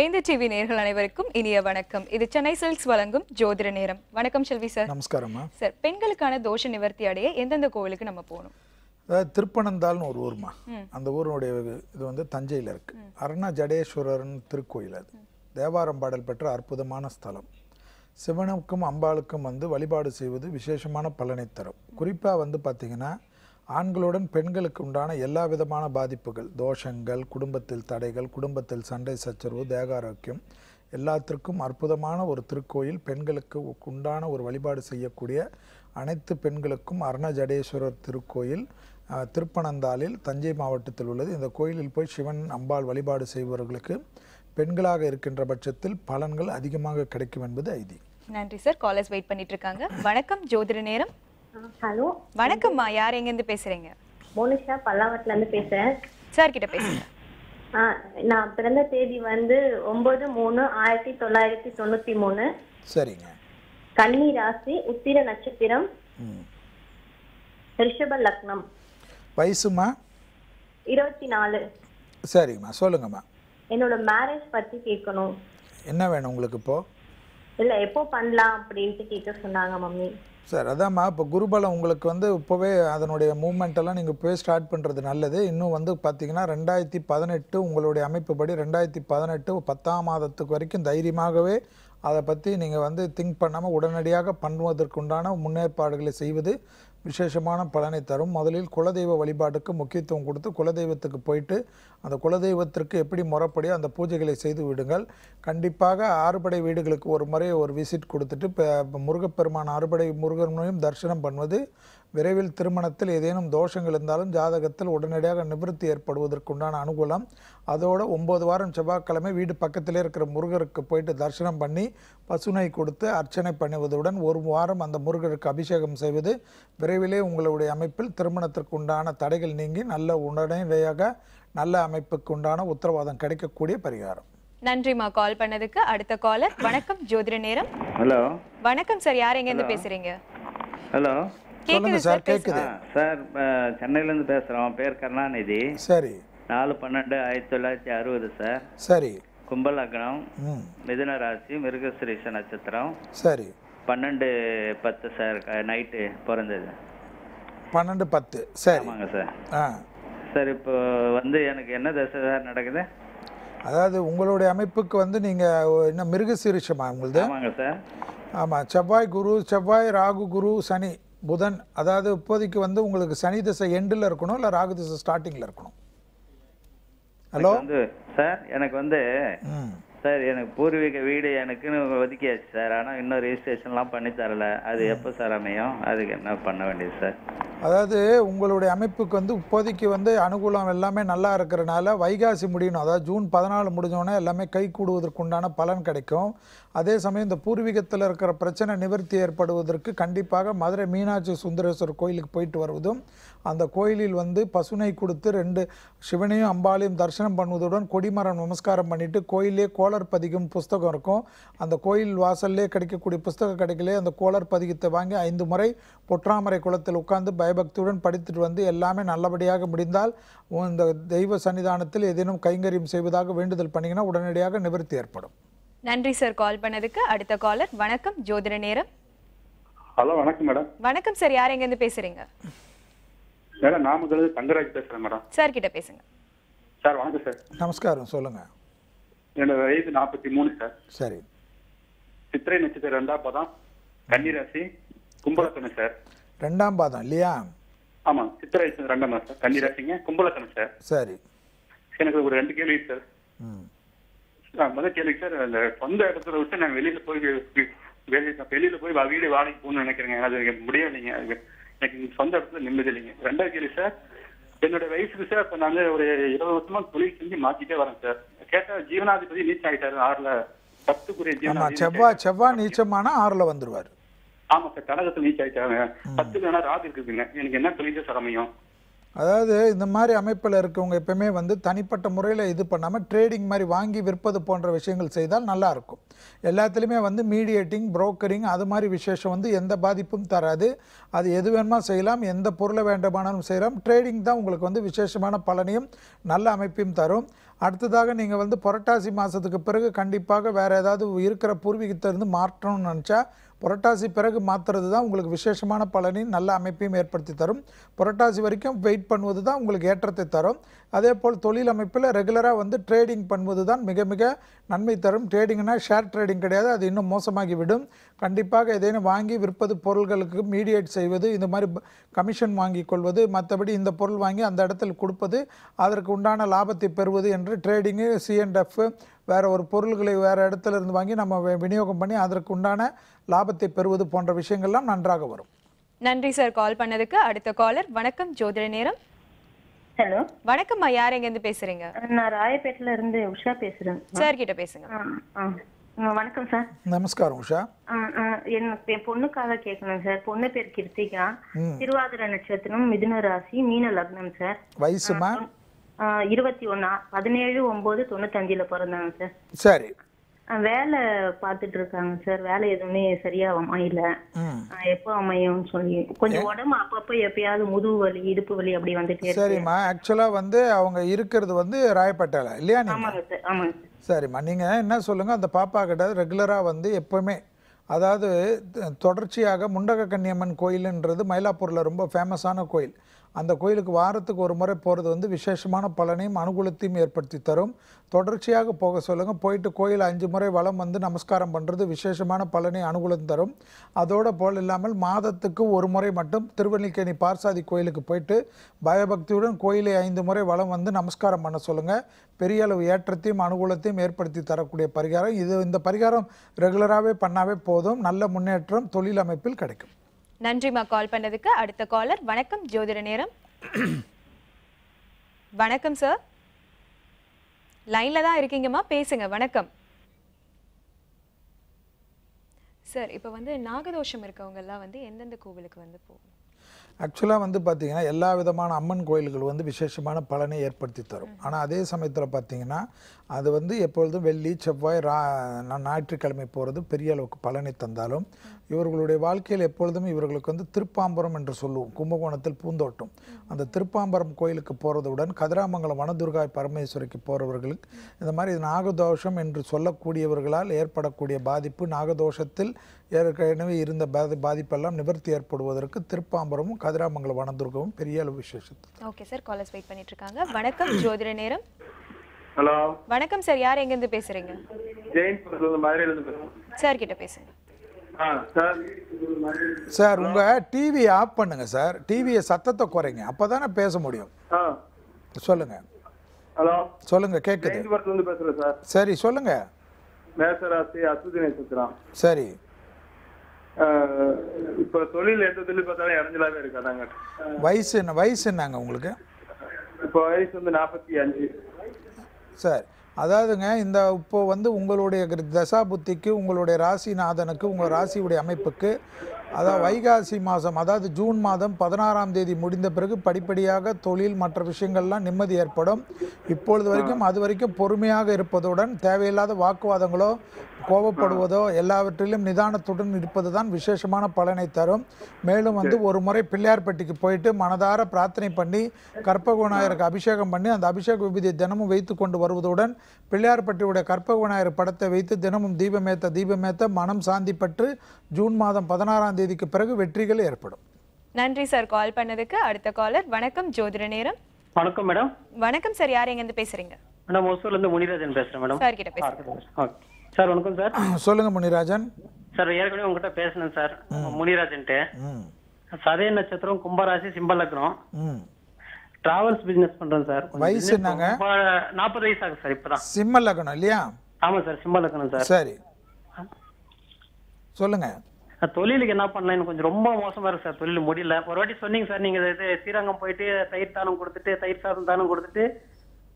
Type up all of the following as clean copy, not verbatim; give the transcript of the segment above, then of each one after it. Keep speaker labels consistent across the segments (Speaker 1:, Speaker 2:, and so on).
Speaker 1: வேந்த TV நேயர்கள் அனைவருக்கும் இனிய வணக்கம். இது சென்னை சில்க்ஸ் வழங்கும் ஜோதிட நேரம். வணக்கம் செல்வி சார்.
Speaker 2: நமஸ்காரம்மா.
Speaker 1: சார், பெண்களுக்கான தோஷ நிவர்த்தி அடைய எந்தெந்த கோவிலுக்கு நம்ம போகணும்?
Speaker 2: அதாவது திருப்பனந்தாள்னு ஒரு ஊர்மா. அந்த ஊருடைய இது வந்து தஞ்சையில் இருக்கு. அருணா ஜடேஸ்வரர்னு திருக்கோயில். அது தேவாரம் பாடல் பெற்ற அற்புதமான ஸ்தலம். சிவனுக்கும் அம்பாளுக்கும் வந்து வழிபாடு செய்வது விசேஷமான பலனை தரும். குறிப்பாக வந்து பார்த்திங்கன்னா ஆண்களுடன் பெண்களுக்கு உண்டான எல்லா விதமான பாதிப்புகள், தோஷங்கள், குடும்பத்தில் தடைகள், குடும்பத்தில் சண்டை சச்சரவு, தேக ஆரோக்கியம் எல்லாத்திற்கும் அற்புதமான ஒரு திருக்கோயில். பெண்களுக்கு உண்டான ஒரு வழிபாடு செய்யக்கூடிய அனைத்து பெண்களுக்கும் அருண ஜடேஸ்வரர் திருக்கோயில் திருப்பனந்தாளில் தஞ்சை மாவட்டத்தில் உள்ளது. இந்த கோயிலில் போய் சிவன் அம்பாள் வழிபாடு செய்பவர்களுக்கு பெண்களாக இருக்கின்ற பட்சத்தில் பலன்கள் அதிகமாக கிடைக்கும் என்பது ஐதீகம்.
Speaker 1: நன்றி சார். காலர்ஸ் வெயிட் பண்ணிட்டு இருக்காங்க. வணக்கம் ஜோதிட நேரம்.
Speaker 3: ஹலோ,
Speaker 1: வணக்கம்மா. யார் எங்க இருந்து பேசுறீங்க?
Speaker 3: மோனிஷா பல்லாவரத்துல இருந்து பேசுறேன்.
Speaker 1: சார் கிட்ட பேசுங்க.
Speaker 3: நான் பிறந்த தேதி வந்து 9/3/1993.
Speaker 2: சரிங்க.
Speaker 3: கன்னி ராசி, உத்திர நட்சத்திரம், ரிஷப லக்னம்.
Speaker 2: வயசுமா?
Speaker 3: 24.
Speaker 2: சரிங்கம்மா, சொல்லுங்கம்மா.
Speaker 3: என்னோட மேரேஜ் பத்தி கேட்கணும்.
Speaker 2: என்ன வேணும் உங்களுக்கு இப்போ?
Speaker 3: இல்ல எப்போ பண்ணலாம் அப்படின்ட்டு கேட்க சொன்னாங்க மம்மி.
Speaker 2: சார் அதாம்மா, இப்போ குருபலம் உங்களுக்கு வந்து இப்போவே அதனுடைய மூமெண்ட் எல்லாம் நீங்கள் இப்போவே ஸ்டார்ட் பண்ணுறது நல்லது. இன்னும் வந்து பார்த்தீங்கன்னா 2018 உங்களுடைய அமைப்புப்படி 2018 10ஆம் மாதத்துக்கு வரைக்கும் தைரியமாகவே அதை பற்றி நீங்கள் வந்து திங்க் பண்ணாமல் உடனடியாக பண்ணுவதற்குண்டான முன்னேற்பாடுகளை செய்வது விசேஷமான பலனை தரும். முதலில் குலதெய்வ வழிபாட்டுக்கு முக்கியத்துவம் கொடுத்து குலதெய்வத்துக்கு போயிட்டு அந்த குலதெய்வத்திற்கு எப்படி முறைப்படி அந்த பூஜைகளை செய்து விடுங்கள். கண்டிப்பாக ஆறுபடை வீடுகளுக்கு ஒரு முறை ஒரு விசிட் கொடுத்துட்டு இப்போ முருகப்பெருமான் ஆறுபடை முருகனையும் தரிசனம் பண்ணுவது விரைவில் திருமணத்தில் ஏதேனும் தோஷங்கள் இருந்தாலும் ஜாதகத்தில் உடனடியாக நிவர்த்தி ஏற்படுவதற்குண்டான அனுகூலம். அதோடு 9 வாரம் செவ்வாய்க்கிழமை வீடு பக்கத்திலே இருக்கிற முருகருக்கு போயிட்டு தரிசனம் பண்ணி பசுனை கொடுத்து அர்ச்சனை பண்ணுவதுடன் 1 வாரம் அந்த முருகருக்கு அபிஷேகம் செய்வது விரைவிலே உங்களுடைய அமைப்பில் திருமணத்திற்கு உண்டான தடைகள் நீங்கி நல்ல உடனடியாக நல்ல அமைப்புக்கு உண்டான உத்தரவாதம் கிடைக்கக்கூடிய பரிகாரம்.
Speaker 1: நன்றிமா கால் பண்ணதுக்கு. அடுத்த காலர். வணக்கம் ஜோதிட நேரம்.
Speaker 4: ஹலோ.
Speaker 1: வணக்கம் சார். யார் எங்க இருந்து பேசுறீங்க?
Speaker 4: ஹலோ.
Speaker 2: சொல்லுங்க சார். கேக்குது
Speaker 4: சார். சென்னையில இருந்து பேசுறோம். பேர் கருணாநிதி.
Speaker 2: சரி.
Speaker 4: 4/12/1960 சார்.
Speaker 2: சரி.
Speaker 4: கும்பலக்னம், மிதுன ராசி, மிருகசிரீஷ நட்சத்திரம்.
Speaker 2: சரி.
Speaker 4: 12/10 சார் நைட்டு பிறந்தது.
Speaker 2: 12/10. சரி.
Speaker 4: ஆமாங்க சார். சார் இப்போ வந்து எனக்கு என்ன தசை சார் நடக்குது?
Speaker 2: அதாவது உங்களுடைய அமைப்புக்கு வந்து நீங்கள் என்ன மிருகசீரிஷமா உங்களுது?
Speaker 4: ஆமாங்க சார்.
Speaker 2: ஆமாம். செவ்வாய் குரு, செவ்வாய் ராகு குரு சனி புதன். அதாவது இப்போதைக்கு வந்து உங்களுக்கு சனி தசை எண்டில் இருக்கணும் இல்லை ராகு தசை ஸ்டார்டிங்கில் இருக்கணும். ஹலோ
Speaker 4: வந்து சார் எனக்கு வந்து சார் எனக்கு பூர்வீக வீடு எனக்குன்னு ஒதுக்கியாச்சு சார். ஆனால் இன்னும் ரெஜிஸ்ட்ரேஷன்லாம் பண்ணி தரல. அது எப்போ சார் அமையும்? அதுக்கு என்ன பண்ண வேண்டியது சார்?
Speaker 2: அதாவது உங்களுடைய அமைப்புக்கு வந்து இப்போதைக்கு வந்து அனுகூலம் எல்லாமே நல்லா இருக்கிறனால வைகாசி முடியணும். அதாவது ஜூன் 14 முடிஞ்சோடனே எல்லாமே கை கூடுவதற்குண்டான பலன் கிடைக்கும். அதே சமயம் இந்த பூர்வீகத்தில் இருக்கிற பிரச்சனை நிவர்த்தி ஏற்படுவதற்கு கண்டிப்பாக மதுரை மீனாட்சி சுந்தரேஸ்வரர் கோயிலுக்கு போயிட்டு வருவதும் அந்த கோயிலில் வந்து பசுனை கொடுத்து 2 சிவனையும் அம்பாளையும் தரிசனம் பண்ணுவதுடன் கொடிமரம் நமஸ்காரம் பண்ணிட்டு கோயிலே கோளர் பதிகம் புஸ்தகம் இருக்கும். அந்த கோயில் வாசல்லே கிடைக்கக்கூடிய புஸ்தக கடைகளே அந்த கோளர் பதிகத்தை வாங்கி 5 முறை பொற்றாமரை குளத்தில் உட்கார்ந்து பயபக்தியுடன் படித்துட்டு வந்து எல்லாமே நல்லபடியாக முடிந்தால் இந்த தெய்வ சன்னிதானத்தில் ஏதேனும் கைங்கரியம் செய்வதாக வேண்டுதல் பண்ணிங்கன்னா உடனடியாக நிவர்த்தி ஏற்படும்.
Speaker 1: நன்றி சார் கால் பண்ணதுக்கு. அடுத்த காலர். வணக்கம் ஜோதிட நேரம்.
Speaker 5: ஹலோ, வணக்கம் மேடம்.
Speaker 1: வணக்கம் சார். யார் எங்க இருந்து பேசுறீங்க?
Speaker 5: மேடம் நாமக்கல் தங்கராஜ் பேசுறேன் மேடம்.
Speaker 1: சார் கிட்ட பேசுங்க.
Speaker 5: சார் வணக்கம் சார்.
Speaker 2: நமஸ்காரம். சொல்லுங்க.
Speaker 5: என்னோட வயது 43 சார்.
Speaker 2: சரி.
Speaker 5: சித்திரை நட்சத்திரம் 2ஆம் பாதம், கன்னிராசி, கும்பலக்கணம் சார்.
Speaker 2: 2ஆம் பாதம் இல்லையா?
Speaker 5: ஆமா, சித்திரை 2ஆம் மாதம் சார். கன்னிராசிங்க, கும்பலக்கணம் சார்.
Speaker 2: சரி.
Speaker 5: எனக்கு ஒரு 2 கேள்வி சார். முதல் கேள்வி சார், அந்த சொந்த இடத்துல விட்டு நான் வெளியில போய் வீடு வாடகைக்கு போகணும்னு நினைக்கிறேங்க. அது முடியலைங்க. எனக்கு சொந்த இடத்துல நிம்மதி இல்லைங்க. 2வது கேள்வி சார், என்னோட வயசுக்கு சார் இப்ப நான் ஒரு 20 வருஷமா தொழில் செஞ்சு மாத்திட்டே வரேன் சார். கேட்டா ஜீவனாதிபதி நீச்சம் ஆகிட்டாரு 6ல. 10க்குரிய
Speaker 2: ஜீவனாதிபதி செவ்வாய் நீச்சமான 6ல வந்துருவாரு.
Speaker 5: ஆமா சார், கடகத்துல நீச்சம் ஆகிட்டாங்க. 10ல வேணா ராகு இருக்குதுங்க. எனக்கு என்ன தொழில் சார் அமையும்?
Speaker 2: அதாவது இந்த மாதிரி அமைப்பில் இருக்கவங்க எப்பவுமே வந்து தனிப்பட்ட முறையில் இது பண்ணாமல் ட்ரேடிங் மாதிரி வாங்கி விற்பது போன்ற விஷயங்கள் செய்தால் நல்லாயிருக்கும். எல்லாத்துலேயுமே வந்து மீடியேட்டிங், புரோக்கரிங் அது மாதிரி விசேஷம் வந்து எந்த பாதிப்பும் தராது. அது எது வேணுமா செய்யலாம், எந்த பொருளை வேண்டுமானாலும் செய்யலாம். ட்ரேடிங் தான் உங்களுக்கு வந்து விசேஷமான பலனையும் நல்ல அமைப்பையும் தரும். அடுத்ததாக நீங்கள் வந்து புரட்டாசி மாதத்துக்கு பிறகு கண்டிப்பாக வேறு ஏதாவது இருக்கிற பூர்வீகத்திலிருந்து மாற்றணும்னு நினச்சா புரட்டாசி பிறகு மாற்றுறது தான் உங்களுக்கு விசேஷமான பலனையும் நல்ல அமைப்பையும் ஏற்படுத்தி தரும். புரட்டாசி வரைக்கும் வெயிட் பண்ணுவது தான் உங்களுக்கு ஏற்றத்தை தரும். அதே போல் தொழில் அமைப்பில் ரெகுலராக வந்து ட்ரேடிங் பண்ணுவது தான் மிக மிக நன்மை தரும். ட்ரேடிங்னா ஷேர் ட்ரேடிங் கிடையாது, அது இன்னும் மோசமாகிவிடும். கண்டிப்பாக ஏதேனும் வாங்கி விற்பது, பொருள்களுக்கு மீடியேட் செய்வது, இந்த மாதிரி கமிஷன் வாங்கி கொள்வது, மற்றபடி இந்த பொருள் வாங்கி அந்த இடத்தில் கொடுப்பது, அதற்கு உண்டான லாபத்தை பெறுவது என்று ட்ரேடிங்கு, C&F, வேறு ஒரு பொருள்களை வேறு இடத்துல இருந்து வாங்கி நம்ம விநியோகம் பண்ணி அதற்கு உண்டான லாபத்தை பெறுவது போன்ற விஷயங்கள்லாம் நன்றாக வரும்.
Speaker 1: நன்றி சார் கால் பண்ணதுக்கு. அடுத்த காலர். வணக்கம் ஜோதிட நேரம்.
Speaker 3: ஹலோ
Speaker 1: வணக்கம்மா, யார் எங்கேருந்து பேசுறீங்க?
Speaker 3: நான் ராயப்பேட்டில இருந்து உஷா பேசுறேன்.
Speaker 1: சார் கிட்ட பேசுங்க.
Speaker 3: வணக்கம் சார்.
Speaker 2: நமஸ்காரம் உஷா.
Speaker 3: எனக்கு என் பொண்ணுக்காக கேட்கணும் சார். பொண்ணு பேர் கிருத்திகா, திருவாதிரை நட்சத்திரம், மிதுன ராசி, மீன லக்னம் சார்.
Speaker 2: வயசுமா?
Speaker 3: 21, 17/9/95 பிறந்தாங்க சார்.
Speaker 2: சரி.
Speaker 3: வேலை பார்த்துட்டு இருக்காங்க சார். வேலை எதுவுமே சரியா அமையல. எப்போ அமையும் சொல்லி கொஞ்சம் உடம்பு அப்பப்போ எப்பயாவது முதுகு வலி, இடுப்பு வலி அப்படி வந்துட்டே இருக்கு.
Speaker 2: சரிம்மா, ஆக்சுவலாக வந்து அவங்க இருக்கிறது வந்து ராயப்பேட்டையில் இல்லையா?
Speaker 3: ஆமாங்க சார். ஆமாங்க சார்.
Speaker 2: சரிம்மா, நீங்கள் என்ன சொல்லுங்கள், அந்த பாப்பா கிட்ட ரெகுலராக வந்து எப்போவுமே, அதாவது தொடர்ச்சியாக முண்டக கன்னியம்மன் கோயிலுன்றது மயிலாப்பூரில் ரொம்ப ஃபேமஸான கோயில். அந்த கோயிலுக்கு வாரத்துக்கு ஒரு முறை போகிறது வந்து விசேஷமான பலனையும் அனுகூலத்தையும் ஏற்படுத்தி தரும். தொடர்ச்சியாக போக சொல்லுங்கள். போயிட்டு கோயில் 5 முறை வலம் வந்து நமஸ்காரம் பண்ணுறது விசேஷமான பலனை அனுகூலம் தரும். அதோடு போல் இல்லாமல் மாதத்துக்கு ஒரு முறை மட்டும் திருவல்லிக்கேணி பார்சாதி கோயிலுக்கு போயிட்டு பயபக்தியுடன் கோயிலை 5 முறை வலம் வந்து நமஸ்காரம் பண்ண சொல்லுங்கள். பெரிய அளவு ஏற்றத்தையும் அனுகூலத்தையும் ஏற்படுத்தி தரக்கூடிய பரிகாரம் இது. இந்த பரிகாரம் ரெகுலராகவே பண்ணாவே போதும். நல்ல முன்னேற்றம் தொழில் அமைப்பில் கிடைக்கும்.
Speaker 1: நன்றிம்மா கால் பண்ணதுக்கு. அடுத்த காலர். வணக்கம் ஜோதிட நேரம். வணக்கம் சார், லைன்ல தான் இருக்கீங்கம்மா, பேசுங்க. வணக்கம் சார். இப்போ வந்து நாகதோஷம் இருக்கவங்க எல்லாம் வந்து எந்தெந்த கோவிலுக்கு வந்து போகணும்?
Speaker 2: ஆக்சுவலாக வந்து பார்த்திங்கன்னா எல்லா விதமான அம்மன் கோயில்கள் வந்து விசேஷமான பலனை ஏற்படுத்தி தரும். ஆனால் அதே சமயத்தில் பார்த்திங்கன்னா அது வந்து எப்பொழுதும் வெள்ளி, செவ்வாய், ஞாயிற்றுக்கிழமை போகிறது பெரிய அளவுக்கு பலனை தந்தாலும் இவர்களுடைய வாழ்க்கையில் எப்பொழுதும் இவர்களுக்கு வந்து திருப்பாம்பரம் என்று சொல்லுவோம். கும்பகோணத்தில் பூந்தோட்டம். அந்த திருப்பாம்பரம் கோயிலுக்கு போகிறதுடன் கதிராமங்கலம் வனதுர்காய் பரமேஸ்வரிக்கு போகிறவர்களுக்கு இந்த மாதிரி நாகதோஷம் என்று சொல்லக்கூடியவர்களால் ஏற்படக்கூடிய பாதிப்பு, நாகதோஷத்தில் ஏற்கனவே இருந்த பாதிப்பெல்லாம் நிவர்த்தி ஏற்படுவதற்கு திருப்பாம்பரமும் கதிராமங்கலம் வனதுர்காவும் பெரிய அளவு விசேஷம்.
Speaker 1: ஓகே சார், காலர்ஸ் வெயிட் பண்ணிட்டு இருக்காங்க. வணக்கம் ஜோதிட நேரம்.
Speaker 5: ஹலோ
Speaker 1: வணக்கம் சார், யார் எங்க இருந்து பேசுறீங்க?
Speaker 5: ஜெயின் மதுரையில இருந்து பேசுறேன்.
Speaker 1: சார் கிட்ட பேசுங்க.
Speaker 2: சார் உங்க டிவி ஆஃப் பண்ணுங்க சார். டிவியை சத்தத்தை குறைங்க, அப்பதானே பேச முடியும். சொல்லுங்க.
Speaker 5: ஹலோ
Speaker 2: சொல்லுங்க, கேக்குது.
Speaker 5: இருந்து பேசுறேன் சார்.
Speaker 2: சரி சொல்லுங்க.
Speaker 5: மேசராசி, அஸ்வினி நட்சத்திரம்.
Speaker 2: சரி.
Speaker 5: இப்ப தொழில் எந்த தொழில் பார்த்தாலும் இறஞ்சலாவே இருக்காதாங்க.
Speaker 2: வயசு என்னங்க உங்களுக்கு?
Speaker 5: இப்போ வயசு வந்து 45.
Speaker 2: சார், அதாவதுங்க இந்த இப்போ வந்து உங்களுடைய தசா புத்திக்கு, உங்களுடைய ராசிநாதனுக்கு, உங்கள் ராசியுடைய அமைப்புக்கு, அதாவது வைகாசி மாதம், அதாவது ஜூன் மாதம் 16ஆம் தேதி முடிந்த பிறகு படிப்படியாக தொழில் மற்ற விஷயங்கள்லாம் நிம்மதி ஏற்படும். இப்பொழுது வரைக்கும் அது வரைக்கும் பொறுமையாக இருப்பதுடன் தேவையில்லாத வாக்குவாதங்களோ கோபப்படுவதோ எல்லாவற்றிலும் நிதானத்துடன் இருப்பது தான் விசேஷமான பலனை தரும். மேலும் வந்து ஒரு முறை பிள்ளையார்பட்டிக்கு போயிட்டு மனதார பிரார்த்தனை பண்ணி கற்பக விநாயகருக்கு அபிஷேகம் பண்ணி அந்த அபிஷேக விபூதியை தினமும் வைத்து கொண்டு வருவதுடன் பிள்ளையார்பட்டியுடைய கற்பக விநாயகர் படத்தை வைத்து தினமும் தீபமேத்த மனம் சாந்தி பற்று ஜூன் மாதம் 16ஆம் தேதிக்கு பிறகு வெற்றிகள் ஏற்படும்.
Speaker 1: நன்றி சார் கால் பண்ணதுக்கு. அடுத்த காலர். வணக்கம் ஜோதிட நேரம்.
Speaker 6: வணக்கம் மேடம்.
Speaker 1: வணக்கம் சார், யார் எங்க இருந்து பேசுறீங்க?
Speaker 6: மேடம் ஒசூர்ல இருந்து முனிராஜன் பேசுறேன் மேடம்.
Speaker 1: சார் கிட்ட பேசுங்க.
Speaker 6: சார் வணக்கம் சார்.
Speaker 2: சொல்லுங்க முனிராஜன்.
Speaker 6: சார் ஏற்கனவே உங்ககிட்ட பேசணும் சார். முனிராஜன்ட்டு சதய நட்சத்திரம், கும்பராசி, சிம்ம லக்னம். டிராவல்ஸ் பிசினஸ் பண்றேன் சார்.
Speaker 2: வயசு என்னங்க?
Speaker 6: 40 வயசு ஆகுது சார். இப்பதான்
Speaker 2: சிம்ம லக்னம் இல்லையா?
Speaker 6: ஆமா சார், சிம்ம லக்னம் சார்.
Speaker 2: சரி சொல்லுங்க.
Speaker 6: தொழிலுக்கு என்ன பண்ணலாம்? கொஞ்சம் ரொம்ப மோசமா இருக்கு சார், தொழில் முடியல. ஒரு வாட்டி சொன்னீங்க சார், நீங்க ஸ்ரீரங்கம் போயிட்டு தயிர் தானம் கொடுத்துட்டு, தயிர் சாதம் தானம் கொடுத்துட்டு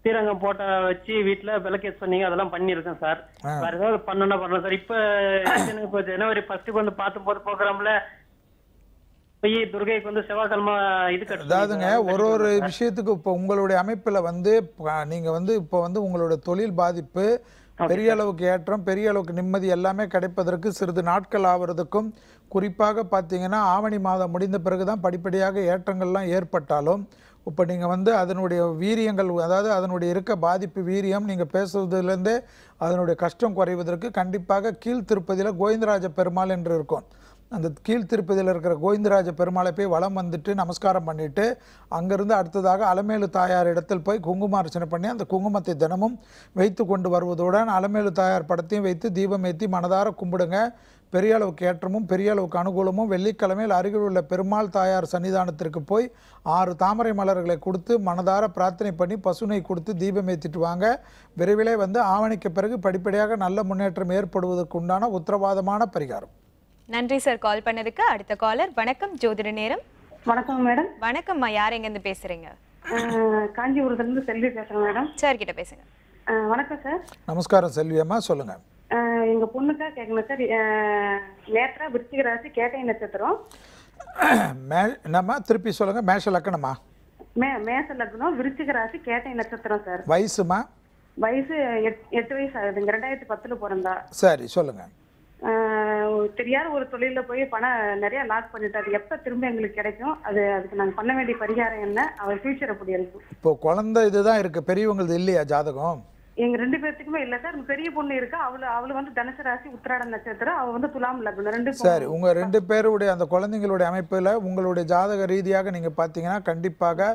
Speaker 6: ஸ்ரீரங்கம் போட்ட வச்சு வீட்டுல விளக்கேற்ற சொன்னீங்க. அதெல்லாம் பண்ணிருக்கேன் சார். வேற ஏதாவது பண்ணா பண்ணலாம் சார். இப்ப ஜனவரி 1 வந்து பார்த்தும் போது ப்ரோக்ராம்ல போய் துர்கைக்கு வந்து செவ்வாய்க்கிழமை இது கட்டு.
Speaker 2: அதாவதுங்க ஒரு விஷயத்துக்கு இப்போ உங்களுடைய அமைப்புல வந்து நீங்க வந்து இப்போ வந்து உங்களோட தொழில் பாதிப்பு பெரிய அளவுக்கு ஏற்றம், பெரிய அளவுக்கு நிம்மதி எல்லாமே கிடைப்பதற்கு சிறிது நாட்கள் ஆவறதுக்கும், குறிப்பாக பார்த்தீங்கன்னா ஆவணி மாதம் முடிந்த பிறகுதான் படிப்படியாக ஏற்றங்கள்லாம் ஏற்பட்டாலும் இப்போ நீங்கள் வந்து அதனுடைய வீரியங்கள், அதாவது அதனுடைய இருக்க பாதிப்பு வீரியம், நீங்கள் பேசுவதுலேருந்தே அதனுடைய கஷ்டம் குறைவதற்கு கண்டிப்பாக கீழ்த்திருப்பதியில் கோவிந்தராஜ பெருமாள் என்று இருக்கும். அந்த கீழ்த்திருப்பதியில் இருக்கிற கோவிந்தராஜ பெருமாளை போய் வலம் வந்துட்டு நமஸ்காரம் பண்ணிவிட்டு அங்கேருந்து அடுத்ததாக அலமேலு தாயார் இடத்தில் போய் குங்குமார்ச்சனை பண்ணி அந்த குங்குமத்தை தினமும் வைத்து கொண்டு வருவதுடன் அலமேலு தாயார் படத்தையும் வைத்து தீபம் ஏற்றி மனதார கும்பிடுங்க. பெரிய அளவுக்கு ஏற்றமும் பெரிய அளவுக்கு அனுகூலமும். வெள்ளிக்கிழமையில் அருகில் உள்ள பெருமாள் தாயார் சன்னிதானத்திற்கு போய் 6 தாமரை மலர்களை கொடுத்து மனதார பிரார்த்தனை பண்ணி பசுனை கொடுத்து தீபம் ஏற்றிட்டு வாங்க. விரைவிலே வந்து ஆவணிக்கு பிறகு படிப்படியாக நல்ல முன்னேற்றம் ஏற்படுவதற்கு உண்டான உத்தரவாதமான பரிகாரம்.
Speaker 1: நன்றி சார் கால் பண்ணதுக்கு. அடுத்த காலர். வணக்கம் ஜோதிட நேரம்.
Speaker 7: வணக்கம் மேடம்.
Speaker 1: வணக்கம்மா, யார் எங்கேருந்து பேசுறீங்க?
Speaker 7: காஞ்சிபுரத்துலேருந்து செல்வி பேசுகிறேன் மேடம்.
Speaker 1: சார் கிட்ட பேசுங்க.
Speaker 7: வணக்கம் சார்.
Speaker 2: நமஸ்காரம் செல்வி அம்மா, சொல்லுங்க.
Speaker 7: எங்க பொண்ணுக்கா கேட்கணும் சார். நேத்ரா விருச்சிக ராசி கேட்டை நட்சத்திரம்.
Speaker 2: என்னம்மா திருப்பி சொல்லுங்க. மேஷ லக்கணமா?
Speaker 7: மேச லக்னம் விருச்சிக ராசி கேட்டை நட்சத்திரம் சார்.
Speaker 2: வயசுமா?
Speaker 7: வயசு 8 வயசு ஆகுதுங்க. 2010 பிறந்தா.
Speaker 2: சரி சொல்லுங்க.
Speaker 7: தெரியாத ஒரு தொழில போய் பணம் நிறைய லாக் பண்ணிட்டு அது எப்ப திரும்ப எங்களுக்கு கிடைக்கும், அதுக்கு நாங்க பண்ண வேண்டிய பரிகாரம் என்ன, அவர் ஃபியூச்சர் எப்படி இருக்கும்?
Speaker 2: இப்போ குழந்தை இதுதான் இருக்கு, பெரியவங்களது இல்லையா ஜாதகம்?
Speaker 7: எங்க 2 பேர்த்துக்குமே இல்ல சார். பெரிய பொண்ணு இருக்கா, அவளு வந்து தனுசு ராசி உத்திராட நட்சத்திரம், அவ வந்து துலாம் லக்னம். 2
Speaker 2: சரி, உங்க 2 பேருடைய அந்த குழந்தைங்களுடைய அமைப்புல உங்களுடைய ஜாதக ரீதியாக நீங்க பாத்தீங்கன்னா கண்டிப்பாக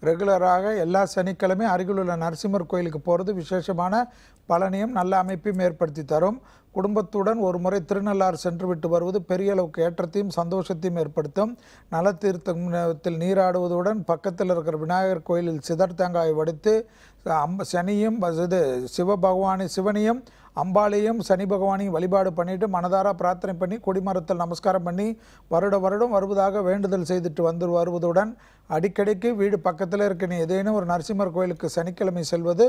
Speaker 2: ரெகுலராக எல்லா சனிக்கிழமையும் அருகில் உள்ள நரசிம்மர் கோயிலுக்கு போகிறது விசேஷமான பலனையும் நல்ல அமைப்பையும் ஏற்படுத்தி தரும். குடும்பத்துடன் ஒரு முறை திருநள்ளாறு சென்று விட்டு வருவது பெரிய அளவுக்கு ஏற்றத்தையும் சந்தோஷத்தையும் ஏற்படுத்தும். நல தீர்த்தத்தில் நீராடுவதுடன் பக்கத்தில் இருக்கிற விநாயகர் கோயிலில் சிதர் தேங்காய் வடித்து சனியும் சிவனையும் அம்பாளையும் சனி பகவானையும் வழிபாடு பண்ணிட்டு மனதார பிரார்த்தனை பண்ணி கொடிமரத்தில் நமஸ்காரம் பண்ணி வருடம் வருவதாக வேண்டுதல் செய்துட்டு வருவதுடன் அடிக்கடிக்கு வீடு பக்கத்தில் இருக்க நீ ஏதேனும் ஒரு நரசிம்மர் கோயிலுக்கு சனிக்கிழமை செல்வது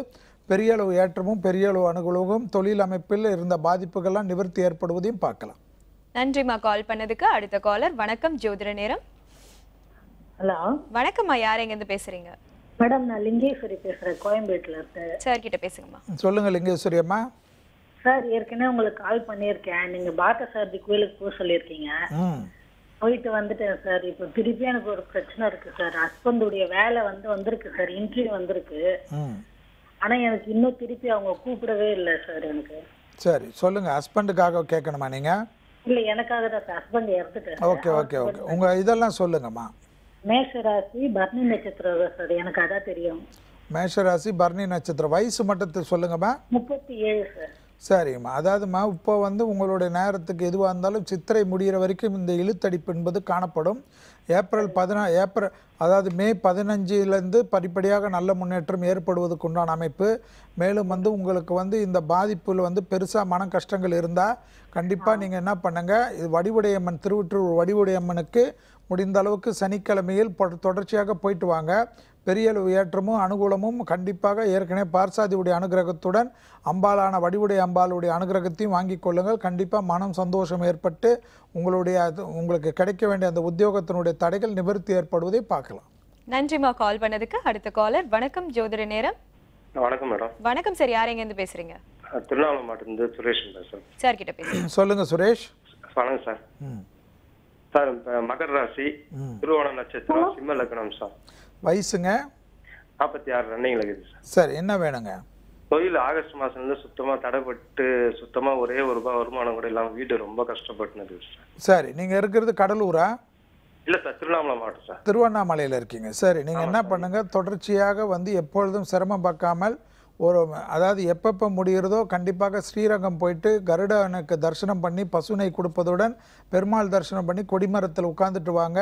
Speaker 2: பெரிய அளவு ஏற்றமும் பெரிய அளவு அனுகூலமும் தொழில் அமைப்பில் இருந்த பாதிப்புகள்லாம் நிவர்த்தி ஏற்படுவதையும் பார்க்கலாம்.
Speaker 1: நன்றிம்மா கால் பண்ணதுக்கு. அடுத்த காலர். வணக்கம் ஜோதிட நேரம்.
Speaker 8: ஹலோ
Speaker 1: வணக்கம்மா, யார் எங்கேருந்து பேசுறீங்க?
Speaker 8: மேடம், நான் லிங்கேஸ்வரி பேசுறேன், கோயம்பேட்டில் இருக்கேன்.
Speaker 1: சார் கிட்ட பேசுங்கம்மா.
Speaker 2: சொல்லுங்க லிங்கேஸ்வரி அம்மா.
Speaker 8: சார், ஏற்கனவே உங்களுக்கு கால் பண்ணியிருக்கேன். நீங்க பாத்த சாரதி கோயிலுக்கு போக சொல்லியிருக்கீங்க. போயிட்டு வந்துட்டேன் சார். இப்போ திருப்பி எனக்கு ஒரு பிரச்சனை இருக்கு சார். ஹஸ்பண்டுடைய வேலை வந்திருக்கு சார், இன்டர்வியூ வந்திருக்கு. ஆனா எனக்கு இன்னும் திருப்பி அவங்க கூப்பிடவே இல்லை சார் எனக்கு.
Speaker 2: சரி சொல்லுங்க. ஹஸ்பண்டுக்காக கேட்கணுமா நீங்க?
Speaker 8: இல்ல, எனக்காக தான் சார். ஹஸ்பண்ட் இறந்துட்டேன்.
Speaker 2: Okay okay okay. உங்க இதெல்லாம் சொல்லுங்கம்மா.
Speaker 8: மேஷராசி பரணி நட்சத்திரம் சார், எனக்கு அதான் தெரியும்.
Speaker 2: மேஷராசி பரணி நட்சத்திரம். வயசு மட்டும் சொல்லுங்கம்மா.
Speaker 8: 37 சார்.
Speaker 2: சரிம்மா. அதாவதுமா இப்போ உங்களுடைய நேரத்துக்கு எதுவாக இருந்தாலும் சித்திரை முடிகிற வரைக்கும் இந்த இழுத்தடிப்பு என்பது காணப்படும். ஏப்ரல் அதாவது மே 15 படிப்படியாக நல்ல முன்னேற்றம் ஏற்படுவதற்கு உண்டான அமைப்பு. மேலும் உங்களுக்கு இந்த பாதிப்பில் பெருசாக மன கஷ்டங்கள் இருந்தால் கண்டிப்பாக நீங்கள் என்ன பண்ணுங்க, இது வடிவுடையம்மன் திருவொற்றூர் வடிவுடையம்மனுக்கு முடிந்த அளவுக்கு சனிக்கிழமையில் தொடர்ச்சியாக போயிட்டு வாங்க. பெரிய அளவு ஏற்றமும் அனுகூலமும் கண்டிப்பாக ஏற்கனவே பார்சாதியுடைய அனுகிரகத்துடன் அம்பாலான வடிவுடைய அம்பாளுடைய அனுகிரகத்தையும் வாங்கி கொள்ளுங்கள். கண்டிப்பாக மனம் சந்தோஷம் ஏற்பட்டு உங்களுக்கு கிடைக்க வேண்டிய அந்த உத்தியோகத்தினுடைய தடைகள் நிவர்த்தி ஏற்படுவதை பார்க்கலாம்.
Speaker 1: நன்றிம்மா கால் பண்ணதுக்கு. அடுத்த காலர். வணக்கம் ஜோதிட நேரம்.
Speaker 9: வணக்கம் மேடம்.
Speaker 1: வணக்கம் சார், யார் எங்கேருந்து பேசுறீங்க?
Speaker 9: திருவண்ணாமலை மாவட்டத்திலிருந்து சுரேஷ் பேசுறேன்.
Speaker 1: சார் கிட்ட பேசுங்க.
Speaker 2: சொல்லுங்க சுரேஷ்.
Speaker 9: வணக்கம் சார். சார், மகர ராசி திருவோண நட்சத்திரம் சிம்ம லக்னம் சார்.
Speaker 2: வயசுங்க?
Speaker 9: 46 ரன்னிங்ல இருக்குது சார்.
Speaker 2: சரி, என்ன வேணுங்க?
Speaker 9: தொழில் ஆகஸ்ட் மாசத்துல சுத்தமா தடைப்பட்டு சுத்தமா ஒரே ₹1 வருமானம் கூட இல்லாம வீடு ரொம்ப கஷ்டப்பட்டுனது சார்.
Speaker 2: சரி, நீங்க இருக்கிறது கடலூரா?
Speaker 9: இல்ல சார், திருவண்ணாமலை மாவட்டம் சார்.
Speaker 2: திருவண்ணாமலையில் இருக்கீங்க. சரி, நீங்க என்ன பண்ணுங்க, தொடர்ச்சியாக எப்பொழுதும் சிரமம் பார்க்காமல் அதாவது எப்பப்போ முடிகிறதோ கண்டிப்பாக ஸ்ரீரங்கம் போயிட்டு கருடனுக்கு தரிசனம் பண்ணி பசுனை கொடுப்பதுடன் பெருமாள் தரிசனம் பண்ணி கொடிமரத்தில் உட்கார்ந்துட்டு வாங்க.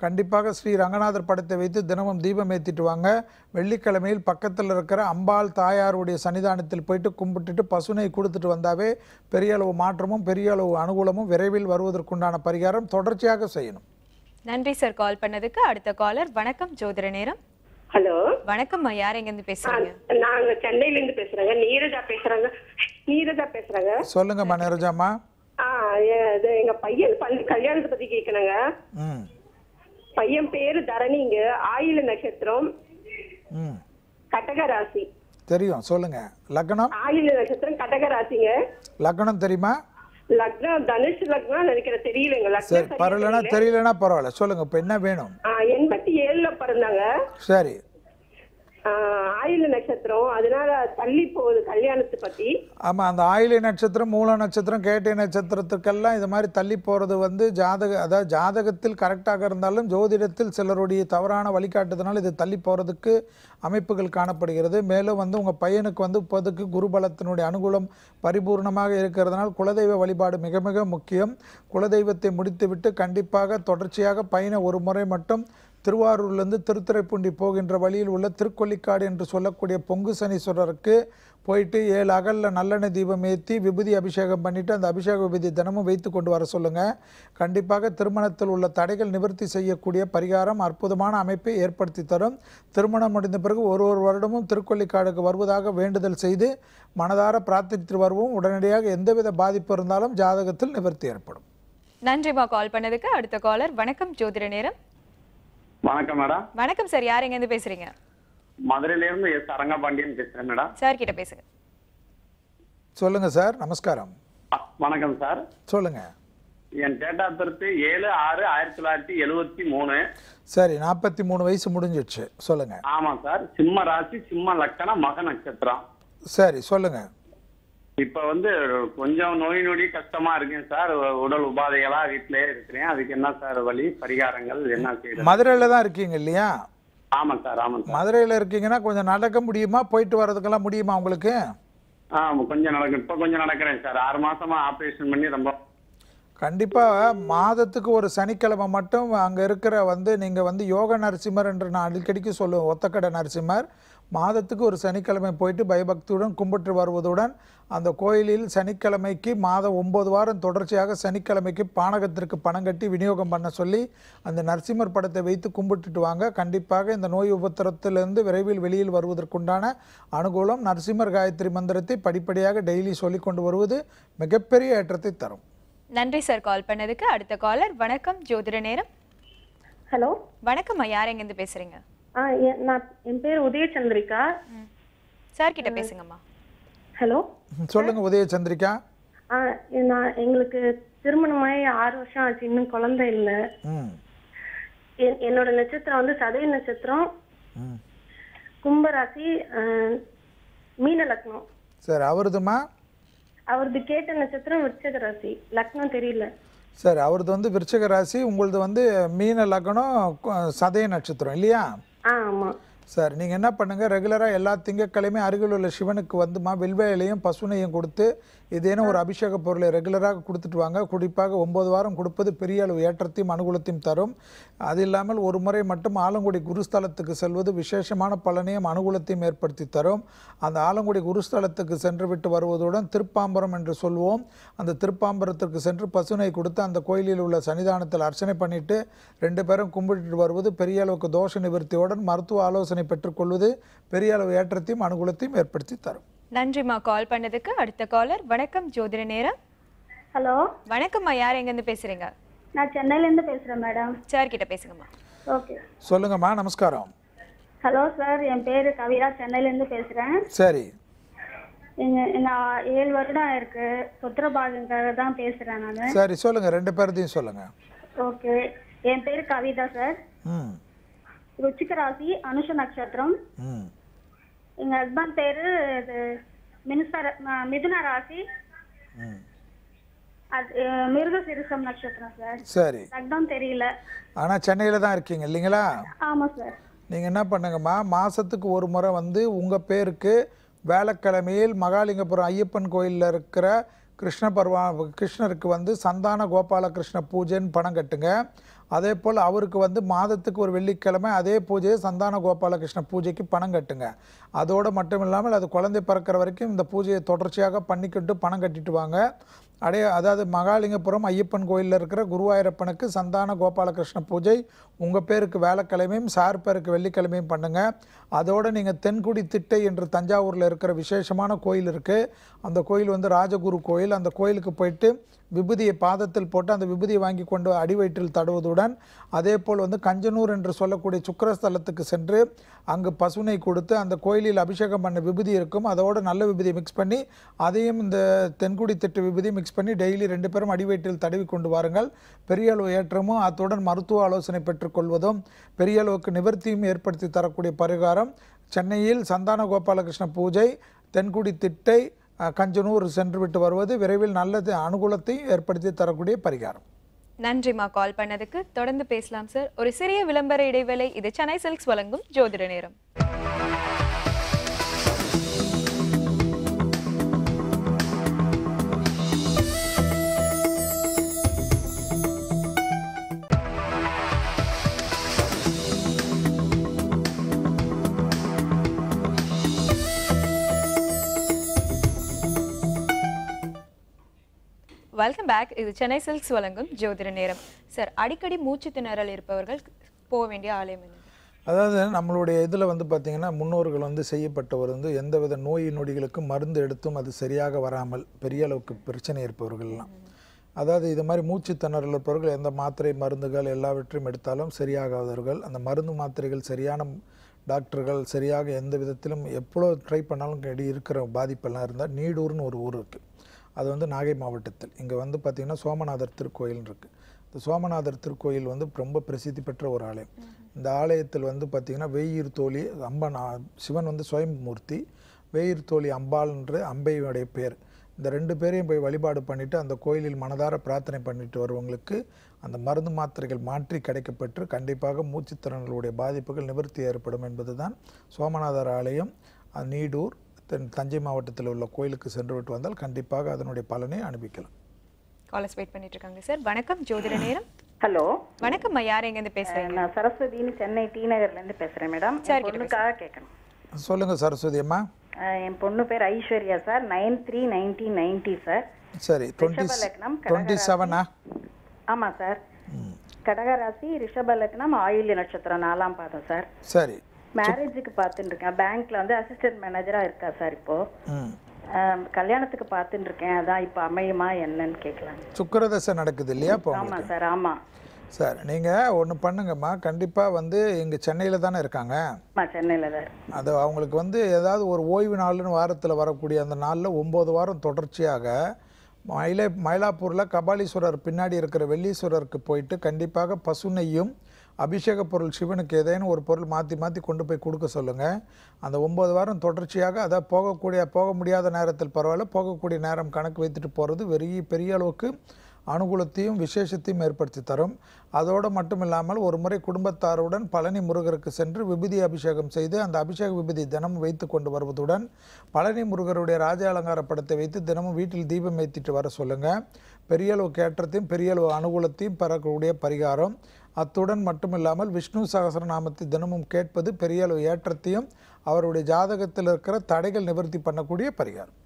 Speaker 2: கண்டிப்பாக ஸ்ரீ ரங்கநாதர் படத்தை வைத்து தினமும் தீபம் ஏற்றிட்டு வாங்க. வெள்ளிக்கிழமையில் பக்கத்தில் இருக்கிற அம்பாள் தாயாருடைய சன்னிதானத்தில் போயிட்டு கும்பிட்டுட்டு பசுனை கொடுத்துட்டு வந்தாவே பெரிய அளவு மாற்றமும் பெரிய அளவு அனுகூலமும் விரைவில் வருவதற்குண்டான பரிகாரம் தொடர்ச்சியாக செய்யணும்.
Speaker 1: நன்றி சார் கால் பண்ணதுக்கு. அடுத்த காலர். வணக்கம் ஜோதிட நேரம்.
Speaker 10: ஹலோ
Speaker 1: வணக்கம்மா, யார் எங்க இருந்து பேசுறீங்க?
Speaker 10: நாங்க சென்னையில இருந்து பேசுறேங்க. நீரஜா பேசுறாங்க.
Speaker 2: சொல்லுங்கம்மா நீரஜாம்மா.
Speaker 10: எங்க பையன் கல்யாணத்தை பத்தி கேட்கணுங்க. பையன் பேரு தரணிங்க. ஆயில நட்சத்திரம், கடக ராசி.
Speaker 2: தெரியும், சொல்லுங்க. லக்னம்?
Speaker 10: ஆயில நட்சத்திரம், கடக ராசிங்க.
Speaker 2: லக்னம் தெரியுமா?
Speaker 10: லக்னம் தனுஷ் லக்னம் நினைக்கிற தெரியலங்க.
Speaker 2: சரி, தெரியலனா பரவாயில்ல, சொல்லுங்க. இப்ப என்ன வேணும்?
Speaker 10: 87ல 6ல பிறந்தாங்க.
Speaker 2: சரி.
Speaker 10: ஆயில நட்சத்திரம், அதனால தள்ளி போகுது கல்யாணத்தை பத்தி.
Speaker 2: ஆமாம், அந்த ஆயிலை நட்சத்திரம், மூல நட்சத்திரம், கேட்டை நட்சத்திரத்துக்கெல்லாம் இது மாதிரி தள்ளி போகிறது வந்து அதாவது ஜாதகத்தில் கரெக்டாக இருந்தாலும் ஜோதிடத்தில் சிலருடைய தவறான வழிகாட்டுதனால் இது தள்ளி போகிறதுக்கு அமைப்புகள் காணப்படுகிறது. மேலும் வந்து உங்கள் பையனுக்கு வந்து இப்போதுக்கு குருபலத்தினுடைய அனுகூலம் பரிபூர்ணமாக இருக்கிறதுனால் குலதெய்வ வழிபாடு மிக மிக முக்கியம். குலதெய்வத்தை முடித்துவிட்டு கண்டிப்பாக தொடர்ச்சியாக பையனை ஒரு முறை மட்டும் திருவாரூர்லேருந்து திருத்துறைப்பூண்டி போகின்ற வழியில் உள்ள திருக்கொல்லிக்காடு என்று சொல்லக்கூடிய பொங்கு சனீஸ்வரருக்கு போயிட்டு 7 அகலில் நல்லெண்ணெய் தீபம் ஏற்றி விபூதி அபிஷேகம் பண்ணிவிட்டு அந்த அபிஷேக விபூதி தினமும் வைத்து கொண்டு வர சொல்லுங்கள். கண்டிப்பாக திருமணத்தில் உள்ள தடைகள் நிவர்த்தி செய்யக்கூடிய பரிகாரம் அற்புதமான அமைப்பை ஏற்படுத்தி தரும். திருமணம் முடிந்த பிறகு ஒரு வருடமும் திருக்கொல்லிக்காடுக்கு வருவதாக வேண்டுதல் செய்து மனதார பிரார்த்தித்து வருவோம். உடனடியாக எந்தவித பாதிப்பு இருந்தாலும் ஜாதகத்தில் நிவர்த்தி ஏற்படும்.
Speaker 1: நன்றிமா கால் பண்ணதுக்கு. அடுத்த காலர். வணக்கம் ஜோதிட நேரம்.
Speaker 11: வணக்கம் மேடம்.
Speaker 1: வணக்கம் சார், யார் எங்க இருந்து பேசுறீங்க?
Speaker 11: மதுரையில இருந்து எஸ் அரங்கபாண்டியன் பேசுறேன் மேடம்.
Speaker 1: சார் கிட்ட பேசுங்க.
Speaker 2: சொல்லுங்க சார். நமஸ்காரம்.
Speaker 11: வணக்கம் சார்.
Speaker 2: சொல்லுங்க.
Speaker 11: என் டேட் ஆஃப் பர்த் 7/6/1973.
Speaker 2: சரி, 43 வயசு முடிஞ்சிடுச்சு. சொல்லுங்க.
Speaker 11: ஆமா சார். சிம்ம ராசி, சிம்ம லக்கணம், மக நட்சத்திரம்.
Speaker 2: சரி, சொல்லுங்க.
Speaker 11: இப்ப வந்து கொஞ்சம் நோய் நொடி கஷ்டமா இருக்கேன் சார். உடல் உபாதைகளா வீட்டிலேயே இருக்கிறேன். அதுக்கு என்ன சார் வழி, பரிகாரங்கள் என்ன செய்யுது?
Speaker 2: மதுரையில தான் இருக்கீங்க இல்லையா?
Speaker 11: ஆமா சார். ஆமா சார்.
Speaker 2: மதுரையில இருக்கீங்கன்னா கொஞ்சம் நடக்க முடியுமா? போயிட்டு வர்றதுக்கெல்லாம் முடியுமா உங்களுக்கு?
Speaker 11: கொஞ்சம் நடக்கும். இப்ப கொஞ்சம் நடக்கிறேன் சார். 6 மாசமா ஆபரேஷன் பண்ணி ரொம்ப.
Speaker 2: கண்டிப்பாக மாதத்துக்கு ஒரு சனிக்கிழமை மட்டும் அங்கே இருக்கிற வந்து நீங்கள் வந்து யோக நரசிம்மர் என்று நான் அடிக்கடிக்கு சொல்லுவேன், ஒத்தக்கடை நரசிம்மர். மாதத்துக்கு ஒரு சனிக்கிழமை போயிட்டு பயபக்தியுடன் கும்பிட்டு வருவதுடன் அந்த கோயிலில் சனிக்கிழமைக்கு மாதம் 9 வாரம் தொடர்ச்சியாக சனிக்கிழமைக்கு பானகத்திற்கு பணம் கட்டி விநியோகம் பண்ண சொல்லி அந்த நரசிம்மர் படத்தை வைத்து கும்பிட்டுட்டு வாங்க. கண்டிப்பாக இந்த நோய் உபத்திரத்திலிருந்து விரைவில் வெளியில் வருவதற்குண்டான அனுகூலம். நரசிம்மர் காயத்ரி மந்திரத்தை படிப்படியாக டெய்லி சொல்லி கொண்டு வருவது மிகப்பெரிய ஏற்றத்தை தரும்.
Speaker 1: நன்றி சார் கால் பண்ணதுக்கு. அடுத்த காலர். வணக்கம் ஜோதிட நேரம்.
Speaker 3: ஹலோ.
Speaker 1: வணக்கம், யார் எங்க இருந்து பேசுறீங்க?
Speaker 3: என் பேர் உதயச்சந்திரிகா.
Speaker 1: சார் கிட்ட பேசுங்கம்மா.
Speaker 3: ஹலோ.
Speaker 2: சொல்லுங்க உதயச்சந்திரிகா.
Speaker 3: எங்களுக்கு திருமணமாயி 6 வருஷம் ஆச்சு, இன்னும் குழந்தை இல்ல. என்னோட நட்சத்திரம் வந்து சதய நட்சத்திரம், கும்பராசி, மீன லக்னம்.
Speaker 2: சரி, அவருதுமா?
Speaker 3: அவரது கேட்ட நட்சத்திரம் விருச்சிக ராசி, லக்னம் தெரியல.
Speaker 2: சரி, அவரது வந்து விருச்சிக ராசி, உங்களது வந்து மீன லக்னம், சதய நட்சத்திரம் இல்லையா?
Speaker 3: ஆமா.
Speaker 2: சார், நீங்கள் என்ன பண்ணுங்கள், ரெகுலராக எல்லா திங்கட்கிழமையும் அருகில் உள்ள சிவனுக்கு வந்துமா வெள்வேலையும் பசுனையும் கொடுத்து இதேனும் ஒரு அபிஷேக பொருளை ரெகுலராக கொடுத்துட்டு வாங்க. குறிப்பாக 9 வாரம் கொடுப்பது பெரிய அளவு ஏற்றத்தையும் அனுகூலத்தையும் தரும். அது இல்லாமல் ஒரு முறை மட்டும் ஆலங்குடி குருஸ்தலத்துக்கு செல்வது விசேஷமான பலனையும் அனுகூலத்தையும் ஏற்படுத்தி தரும். அந்த ஆலங்குடி குருஸ்தலத்துக்கு சென்று விட்டு வருவதுடன் திருப்பாம்பரம் என்று சொல்வோம், அந்த திருப்பாம்பரத்திற்கு சென்று பசுனை கொடுத்து அந்த கோயிலில் உள்ள சன்னிதானத்தில் அர்ச்சனை பண்ணிவிட்டு 2 பேரும் கும்பிட்டு வருவது பெரிய அளவுக்கு தோஷ நிவர்த்தியுடன் மருத்துவ ஆலோசனை பெற்றுக்கொள்வது பெரிய அளவு ஏற்றத்தையும் அனுகூலத்தையும் ஏற்படுத்தி தரும்.
Speaker 1: நன்றிம்மா கால் பண்ணதுக்கு. அடுத்த காலர். வணக்கம் ஜோதிட நேரம்.
Speaker 12: ஹலோ.
Speaker 1: வணக்கம்மா, யார் எங்க இருந்து பேசுறீங்க?
Speaker 12: நான் சென்னையில இருந்து பேசுறேன் மேடம்.
Speaker 1: சார் கிட்ட பேசுங்கம்மா.
Speaker 12: ஓகே.
Speaker 2: சொல்லுங்கம்மா. நமஸ்காரம்.
Speaker 12: ஹலோ சார், என் பேரு கவிரா, சென்னையில இருந்து பேசுறேன்.
Speaker 2: சரி.
Speaker 12: எங்க 7 வருடம் இருக்கு, புத்திரபாகங்காக தான் பேசுறேன் நானு.
Speaker 2: சரி, சொல்லுங்க. 2 பேர்தையும் சொல்லுங்க.
Speaker 12: ஓகே. என் பேரு கவிதா சார். ருச்சிக ராசி, அனுஷ நட்சத்திரம். எங்க ஹஸ்பண்ட் பேரு மிதுன ராசி, மிருகசீரிஷம் நட்சத்திரம் சார்.
Speaker 2: சரி.
Speaker 12: லக்னம் தெரியல.
Speaker 2: ஆனா சென்னையில தான் இருக்கீங்க இல்லைங்களா?
Speaker 12: ஆமா சார்.
Speaker 2: நீங்க என்ன பண்ணுங்கம்மா, மாசத்துக்கு ஒரு முறை வந்து உங்க பேருக்கு வேலைக்கிழமையில் மகாலிங்கபுரம் ஐயப்பன் கோயிலில் இருக்கிற கிருஷ்ணருக்கு வந்து சந்தான கோபாலகிருஷ்ண பூஜைன்னு பணம் கட்டுங்க. அதே போல் அவருக்கு வந்து மாதத்துக்கு ஒரு வெள்ளிக்கிழமை அதே பூஜையை சந்தான கோபாலகிருஷ்ண பூஜைக்கு பணம் கட்டுங்க. அதோடு மட்டும் இல்லாமல் அது குழந்தை பிறக்கிற வரைக்கும் இந்த பூஜையை தொடர்ச்சியாக பண்ணிக்கிட்டு பணம் கட்டிட்டு வாங்க. அதாவது மகாலிங்கபுரம் ஐயப்பன் கோயிலில் இருக்கிற குருவாயூரப்பனுக்கு சந்தான கோபாலகிருஷ்ண பூஜை உங்கள் பேருக்கு வேலைக்கிழமையும் சார் பேருக்கு வெள்ளிக்கிழமையும் பண்ணுங்கள். அதோடு நீங்கள் தென்குடி திட்டை என்று தஞ்சாவூரில் இருக்கிற விசேஷமான கோயில் இருக்குது. அந்த கோயில் வந்து ராஜகுரு கோயில். அந்த கோயிலுக்கு போயிட்டு விபூதியை பாதத்தில் போட்டு அந்த விபூதியை வாங்கி கொண்டு அடிவயிற்றில் தடவுவதுடன் அதே போல் வந்து கஞ்சனூர் என்று சொல்லக்கூடிய சுக்கிரஸ்தலத்துக்கு சென்று அங்கு பசுனை கொடுத்து அந்த கோயிலில் அபிஷேகம் பண்ண விபூதி இருக்கும், அதோடு நல்ல விபூதியை மிக்ஸ் பண்ணி அதையும் இந்த தென்குடி திட்டு விபூதியை மிக்ஸ் பண்ணி டெய்லி 2 பேரும் அடிவயிற்றில் தடவி கொண்டு வாருங்கள். பெரிய அளவு ஏற்றமும் அத்துடன் மருத்துவ ஆலோசனை பெற்றுக்கொள்வதும் பெரிய அளவுக்கு நிவர்த்தியும் ஏற்படுத்தி தரக்கூடிய பரிகாரம். சென்னையில் சந்தான கோபாலகிருஷ்ண பூஜை, தென்குடி திட்டை, கஞ்சனூர் சென்று விட்டு வருவது விரைவில் நல்லது அனுகூலத்தை ஏற்படுத்தி தரக்கூடிய பரிகாரம்.
Speaker 1: நன்றிமா கால் பண்ணதுக்கு. தொடர்ந்து பேசலாம் சார். ஒரு சிறிய விளம்பர இடைவேளை. இது சென்னை சில்க்ஸ் வழங்கும் ஜோதிட நேரம். Welcome back. இது சென்னை சில்க்ஸ் வழங்கும் ஜோதிட நேரம். சார், அடிக்கடி மூச்சு திணறல் இருப்பவர்கள் போக வேண்டிய ஆலயம் என்ன?
Speaker 2: அதாவது நம்மளுடைய இதில் வந்து பார்த்திங்கன்னா முன்னோர்கள் வந்து செய்யப்பட்டவர் வந்து எந்தவித நோய் நொடிகளுக்கும் மருந்து எடுத்தும் அது சரியாக வராமல் பெரிய அளவுக்கு பிரச்சனை இருப்பவர்கள்லாம், அதாவது இது மாதிரி மூச்சு திணறல் இருப்பவர்கள் எந்த மாத்திரை மருந்துகள் எல்லாவற்றையும் எடுத்தாலும் சரியாகாதவர்கள், அந்த மருந்து மாத்திரைகள் சரியான டாக்டர்கள் சரியாக எந்த விதத்திலும் எவ்வளோ ட்ரை பண்ணாலும் இருக்கிற பாதிப்பெல்லாம் இருந்தால் நீடூர்னு ஒரு ஊர் இருக்குது. அது வந்து நாகை மாவட்டத்தில். இங்கே வந்து பார்த்திங்கன்னா சோமநாதர் திருக்கோயில் இருக்குது. இந்த சோமநாதர் திருக்கோயில் வந்து ரொம்ப பிரசித்தி பெற்ற ஒரு ஆலயம். இந்த ஆலயத்தில் வந்து பார்த்திங்கன்னா வெய்யீர் தோழி அம்பன், சிவன் வந்து சுயம்பூர்த்தி, வெய்யீர் தோழி அம்பாள்ன்ற அம்பையுடைய பேர். இந்த 2 பேரையும் போய் வழிபாடு பண்ணிவிட்டு அந்த கோயிலில் மனதார பிரார்த்தனை பண்ணிட்டு வருவங்களுக்கு அந்த மருந்து மாத்திரைகள் மாற்றி கிடைக்கப்பெற்று கண்டிப்பாக மூச்சுத்திறன்களுடைய பாதிப்புகள் நிவர்த்தி ஏற்படும் என்பது தான் சோமநாதர் ஆலயம். நீடூர் தஞ்சை மாவட்டத்தில் உள்ள கோயிலுக்கு சென்று விட்டு வந்தால் கண்டிப்பாக அதனுடைய பலனை அனுபவிக்கலாம்.
Speaker 1: காலர்ஸ் வெயிட் பண்ணிட்டு இருக்காங்க சார். வணக்கம், ஜோதிட நேரம்.
Speaker 13: ஹலோ,
Speaker 1: வணக்கம்மா. யார் எங்க இருந்து பேசுறீங்க?
Speaker 13: நான் சரஸ்வதினு சென்னை டி நகர்ல இருந்து பேசுறேன் மேடம். என் பொண்ணுக்காக கேட்கணும்.
Speaker 2: சொல்லுங்க சரஸ்வதி அம்மா.
Speaker 13: என் பொண்ணு பேர் ஐஸ்வர்யா சார். 93/1990 சார்.
Speaker 2: சரி, 27.
Speaker 13: ஆமா சார். கடகராசி, ரிஷப லக்னம், ஆயில்ய நட்சத்திரம், 4ஆம் பாதம் சார்.
Speaker 2: சரி.
Speaker 13: மேரேஜுக்கு பார்த்துட்டு இருக்கேன். பேங்க்ல வந்து அசிஸ்டன்ட் மேனேஜரா இருக்கா சார். இப்போ கல்யாணத்துக்கு பார்த்துட்டு இருக்கேன். அதான் இப்போ அமையுமா என்னன்னு கேட்கலாம்.
Speaker 2: சுக்கிரதசை நடக்குது இல்லையா?
Speaker 13: ஆமா சார். ஆமா
Speaker 2: சார். நீங்கள் ஒன்று பண்ணுங்கம்மா, கண்டிப்பாக வந்து இங்கே சென்னையில் தானே இருக்காங்க?
Speaker 13: சென்னையில் தான்.
Speaker 2: அது அவங்களுக்கு வந்து ஏதாவது ஒரு ஓய்வு நாள்னு வாரத்தில் வரக்கூடிய அந்த நாளில் 9 வாரம் தொடர்ச்சியாக மயிலாப்பூரில் கபாலீஸ்வரர் பின்னாடி இருக்கிற வெள்ளீஸ்வரருக்கு போயிட்டு கண்டிப்பாக பசுனையும் அபிஷேக பொருள் சிவனுக்கு ஏதேனும் ஒரு பொருள் மாற்றி மாற்றி கொண்டு போய் கொடுக்க சொல்லுங்கள். அந்த 9 வாரம் தொடர்ச்சியாக அதை போக முடியாத நேரத்தில் பரவாயில்ல, போகக்கூடிய நேரம் கணக்கு வைத்துட்டு போகிறது பெரிய அளவுக்கு அனுகூலத்தையும் விசேஷத்தையும் ஏற்படுத்தி தரும். அதோடு மட்டும் இல்லாமல் ஒரு முறை குடும்பத்தாருடன் பழனி முருகருக்கு சென்று விபூதி அபிஷேகம் செய்து அந்த அபிஷேக விபூதி தினமும் வைத்து கொண்டு வருவதுடன் பழனி முருகருடைய ராஜ அலங்கார படத்தை வைத்து தினமும் வீட்டில் தீபம் ஏற்றிட்டு வர சொல்லுங்கள். பெரிய அளவு ஏற்றத்தையும் பெரிய அளவு அனுகூலத்தையும் பெறக்கூடிய பரிகாரம். அத்துடன் மட்டுமில்லாமல் விஷ்ணு சகஸ்ரநாமத்தை தினமும் கேட்பது பெரிய அளவு ஏற்றத்தையும் அவருடைய ஜாதகத்தில் இருக்கிற தடைகள் நிவர்த்தி பண்ணக்கூடிய பரிகாரம்.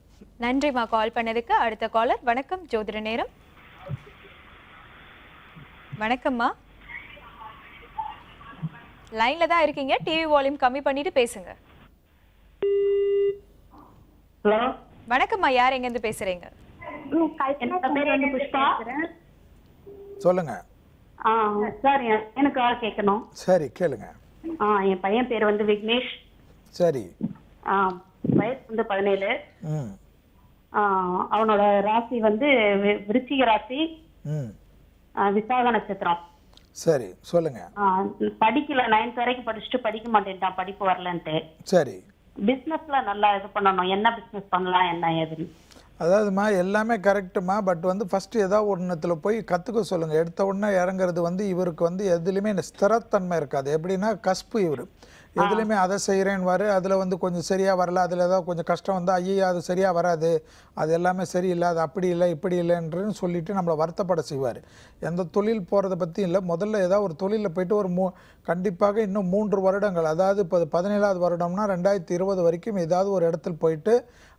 Speaker 1: நன்றிமா கால் பண்ணதுக்கு. அடுத்த காலர். வணக்கம், ஜோதிட நேரம். வணக்கம்மா, லைன்ல தான் இருக்கீங்க. டிவி வால்யூம் கம்மி பண்ணிட்டு பேசுங்க.
Speaker 14: ஹலோ,
Speaker 1: வணக்கம்மா. யார் எங்க இருந்து பேசுறீங்க?
Speaker 14: என் பேர் வந்து புஷ்பா.
Speaker 2: சொல்லுங்க
Speaker 14: சார், எனக்கு ஆள் கேட்கணும்.
Speaker 2: சரி, கேளுங்க.
Speaker 14: என் பையன் பேர் வந்து விக்னேஷ்.
Speaker 2: சரி.
Speaker 14: வயசு வந்து 17. அவனோட ராசி வந்து விருச்சிக ராசி, விசாக நட்சத்திரம்.
Speaker 2: சரி, சொல்லுங்க.
Speaker 14: படிக்கல, 9th வரைக்கும் படிச்சுட்டு படிக்க மாட்டேன்ட்டான், படிப்பு வரலன்ட்டு.
Speaker 2: சரி.
Speaker 14: பிசினஸ்ல நல்லா இது பண்ணணும். என்ன பிசினஸ் பண்ணலாம், என்ன ஏதுன்னு?
Speaker 2: அதாவதுமா எல்லாமே கரெக்டுமா, பட் வந்து ஃபஸ்ட்டு ஏதாவது ஒன்றுத்தில் போய் கற்றுக்க சொல்லுங்கள். எடுத்த உடனே இறங்குறது வந்து இவருக்கு வந்து எதுலேயுமே ஸ்திரத்தன்மை இருக்காது. எப்படின்னா கஸ்பு இவர் எதுலையுமே அதை செய்கிறேன்னு அதில் வந்து கொஞ்சம் சரியாக வரல, அதில் ஏதாவது கொஞ்சம் கஷ்டம் வந்து ஐயா அது சரியாக வராது, அது எல்லாமே சரியில்லை, அது அப்படி இல்லை இப்படி இல்லைன்றன்னு சொல்லிவிட்டு நம்மளை வருத்தப்பட செய்வார். எந்த தொழில் போகிறத பற்றி இல்லை, முதல்ல ஏதாவது ஒரு தொழிலில் போய்ட்டு ஒரு கண்டிப்பாக இன்னும் 3 வருடங்கள், அதாவது இப்போ 17வது வருடம்னா 2020 வரைக்கும் ஏதாவது ஒரு இடத்துல போயிட்டு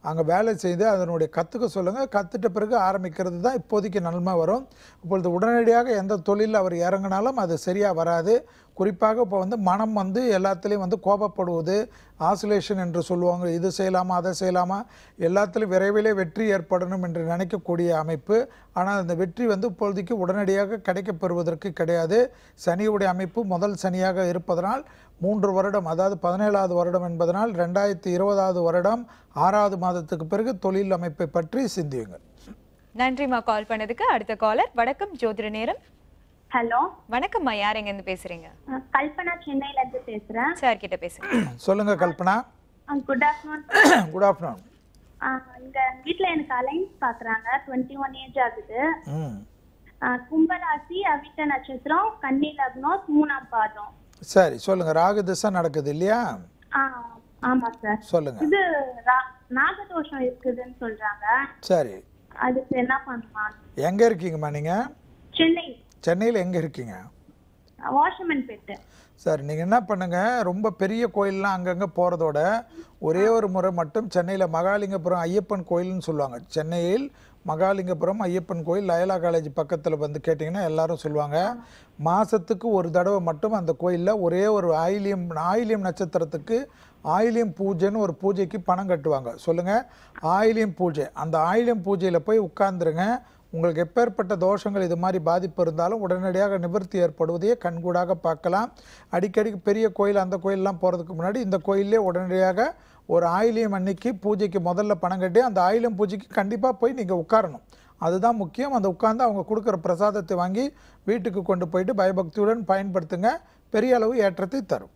Speaker 2: அங்கே வேலை செய்து அதனுடைய கற்றுக்க சொல்லுங்கள். கற்றுட்ட பிறகு ஆரம்பிக்கிறது தான் இப்போதைக்கு நன்மை வரும். இப்பொழுது உடனடியாக எந்த தொழிலில் அவர் இறங்கினாலும் அது சரியாக வராது. குறிப்பாக இப்போ வந்து மனம் வந்து எல்லாத்துலேயும் வந்து கோபப்படுவது, ஆசிலேஷன் என்று சொல்லுவாங்க. இது செய்யலாமா அதை செய்யலாமா, எல்லாத்துலேயும் விரைவிலே வெற்றி ஏற்படணும் என்று நினைக்கக்கூடிய அமைப்பு. ஆனால் அந்த வெற்றி வந்து இப்பொழுதைக்கு உடனடியாக கிடைக்கப்பெறுவதற்கு கிடையாது. சனியுடைய அமைப்பு முதல் சனியாக இருப்பதனால் 3 வருடம், அதாவது 17வது வருடம் என்பதனால் 2020வது வருடம் 6வது மாதத்துக்கு பிறகு தொழில் அமைப்பை பற்றி சிந்தியுங்கள்.
Speaker 1: நன்றிம்மா கால் பண்ணதுக்கு. அடுத்த காலர். வணக்கம் ஜோதிட நேரம்.
Speaker 12: ஹலோ
Speaker 1: வணக்கம்மா, யார் எங்க இருந்து பேசுறீங்க?
Speaker 12: கல்பனா சென்னையில இருந்து பேசுறேன்.
Speaker 1: சார் கிட்ட பேசுங்க.
Speaker 2: சொல்லுங்க Kalpana.
Speaker 12: Good afternoon.
Speaker 2: Good afternoon.
Speaker 12: இந்த வீட்ல எனக்கு அலைன்ஸ் பாக்குறாங்க. 21 ஏஜ் ஆகுது. கும்பராசி, அவிட்ட நட்சத்திரம், கன்னி லக்னம், 3ஆம் பாதம்.
Speaker 2: சரி சொல்லுங்க. ராகு திசை நடக்குது இல்லையா?
Speaker 12: ஆமா சார்.
Speaker 2: சொல்லுங்க.
Speaker 12: இது நாகதோஷம் இருக்குதுன்னு சொல்றாங்க.
Speaker 2: சரி,
Speaker 12: அதுக்கு என்ன பண்ணலாம்?
Speaker 2: எங்க இருக்கீங்கம்மா நீங்க?
Speaker 12: சென்னை.
Speaker 2: சென்னையில் எங்கே இருக்கீங்க?
Speaker 12: வாஷமன் பேட்டை.
Speaker 2: சரி, நீங்கள் என்ன பண்ணுங்கள், ரொம்ப பெரிய கோயிலெலாம் அங்கங்கே போகிறதோட ஒரே ஒரு முறை மட்டும் சென்னையில் மகாலிங்கபுரம் ஐயப்பன் கோயில்னு சொல்லுவாங்க. சென்னையில் மகாலிங்கபுரம் ஐயப்பன் கோயில் லயலா காலேஜ் பக்கத்தில் வந்து கேட்டிங்கன்னா எல்லாரும் சொல்லுவாங்க. மாதத்துக்கு ஒரு தடவை மட்டும் அந்த கோயிலில் ஒரே ஒரு ஆயிலியம் நட்சத்திரத்துக்கு ஆயிலியம் பூஜைன்னு ஒரு பூஜைக்கு பணம் கட்டுவாங்க. சொல்லுங்கள், ஆயிலியம் பூஜை. அந்த ஆயிலியம் பூஜையில் போய் உட்கார்ந்துருங்க. உங்களுக்கு எப்பேற்பட்ட தோஷங்கள் இது மாதிரி பாதிப்பு இருந்தாலும் உடனடியாக நிவர்த்தி ஏற்படுவதையே கண்கூடாக பார்க்கலாம். அடிக்கடி பெரிய கோயில் அந்த கோயிலெலாம் போகிறதுக்கு முன்னாடி இந்த கோயிலே உடனடியாக ஒரு ஆயிலியம் அன்னைக்கு பூஜைக்கு முதல்ல பணம் கட்டி அந்த ஆயிலியம் பூஜைக்கு கண்டிப்பாக போய் நீங்கள் உட்காரணும். அதுதான் முக்கியம். அந்த உட்கார்ந்து அவங்க கொடுக்குற பிரசாதத்தை வாங்கி வீட்டுக்கு கொண்டு போயிட்டு பயபக்தியுடன் பயன்படுத்துங்க. பெரிய அளவு ஏற்றத்தை தரும்.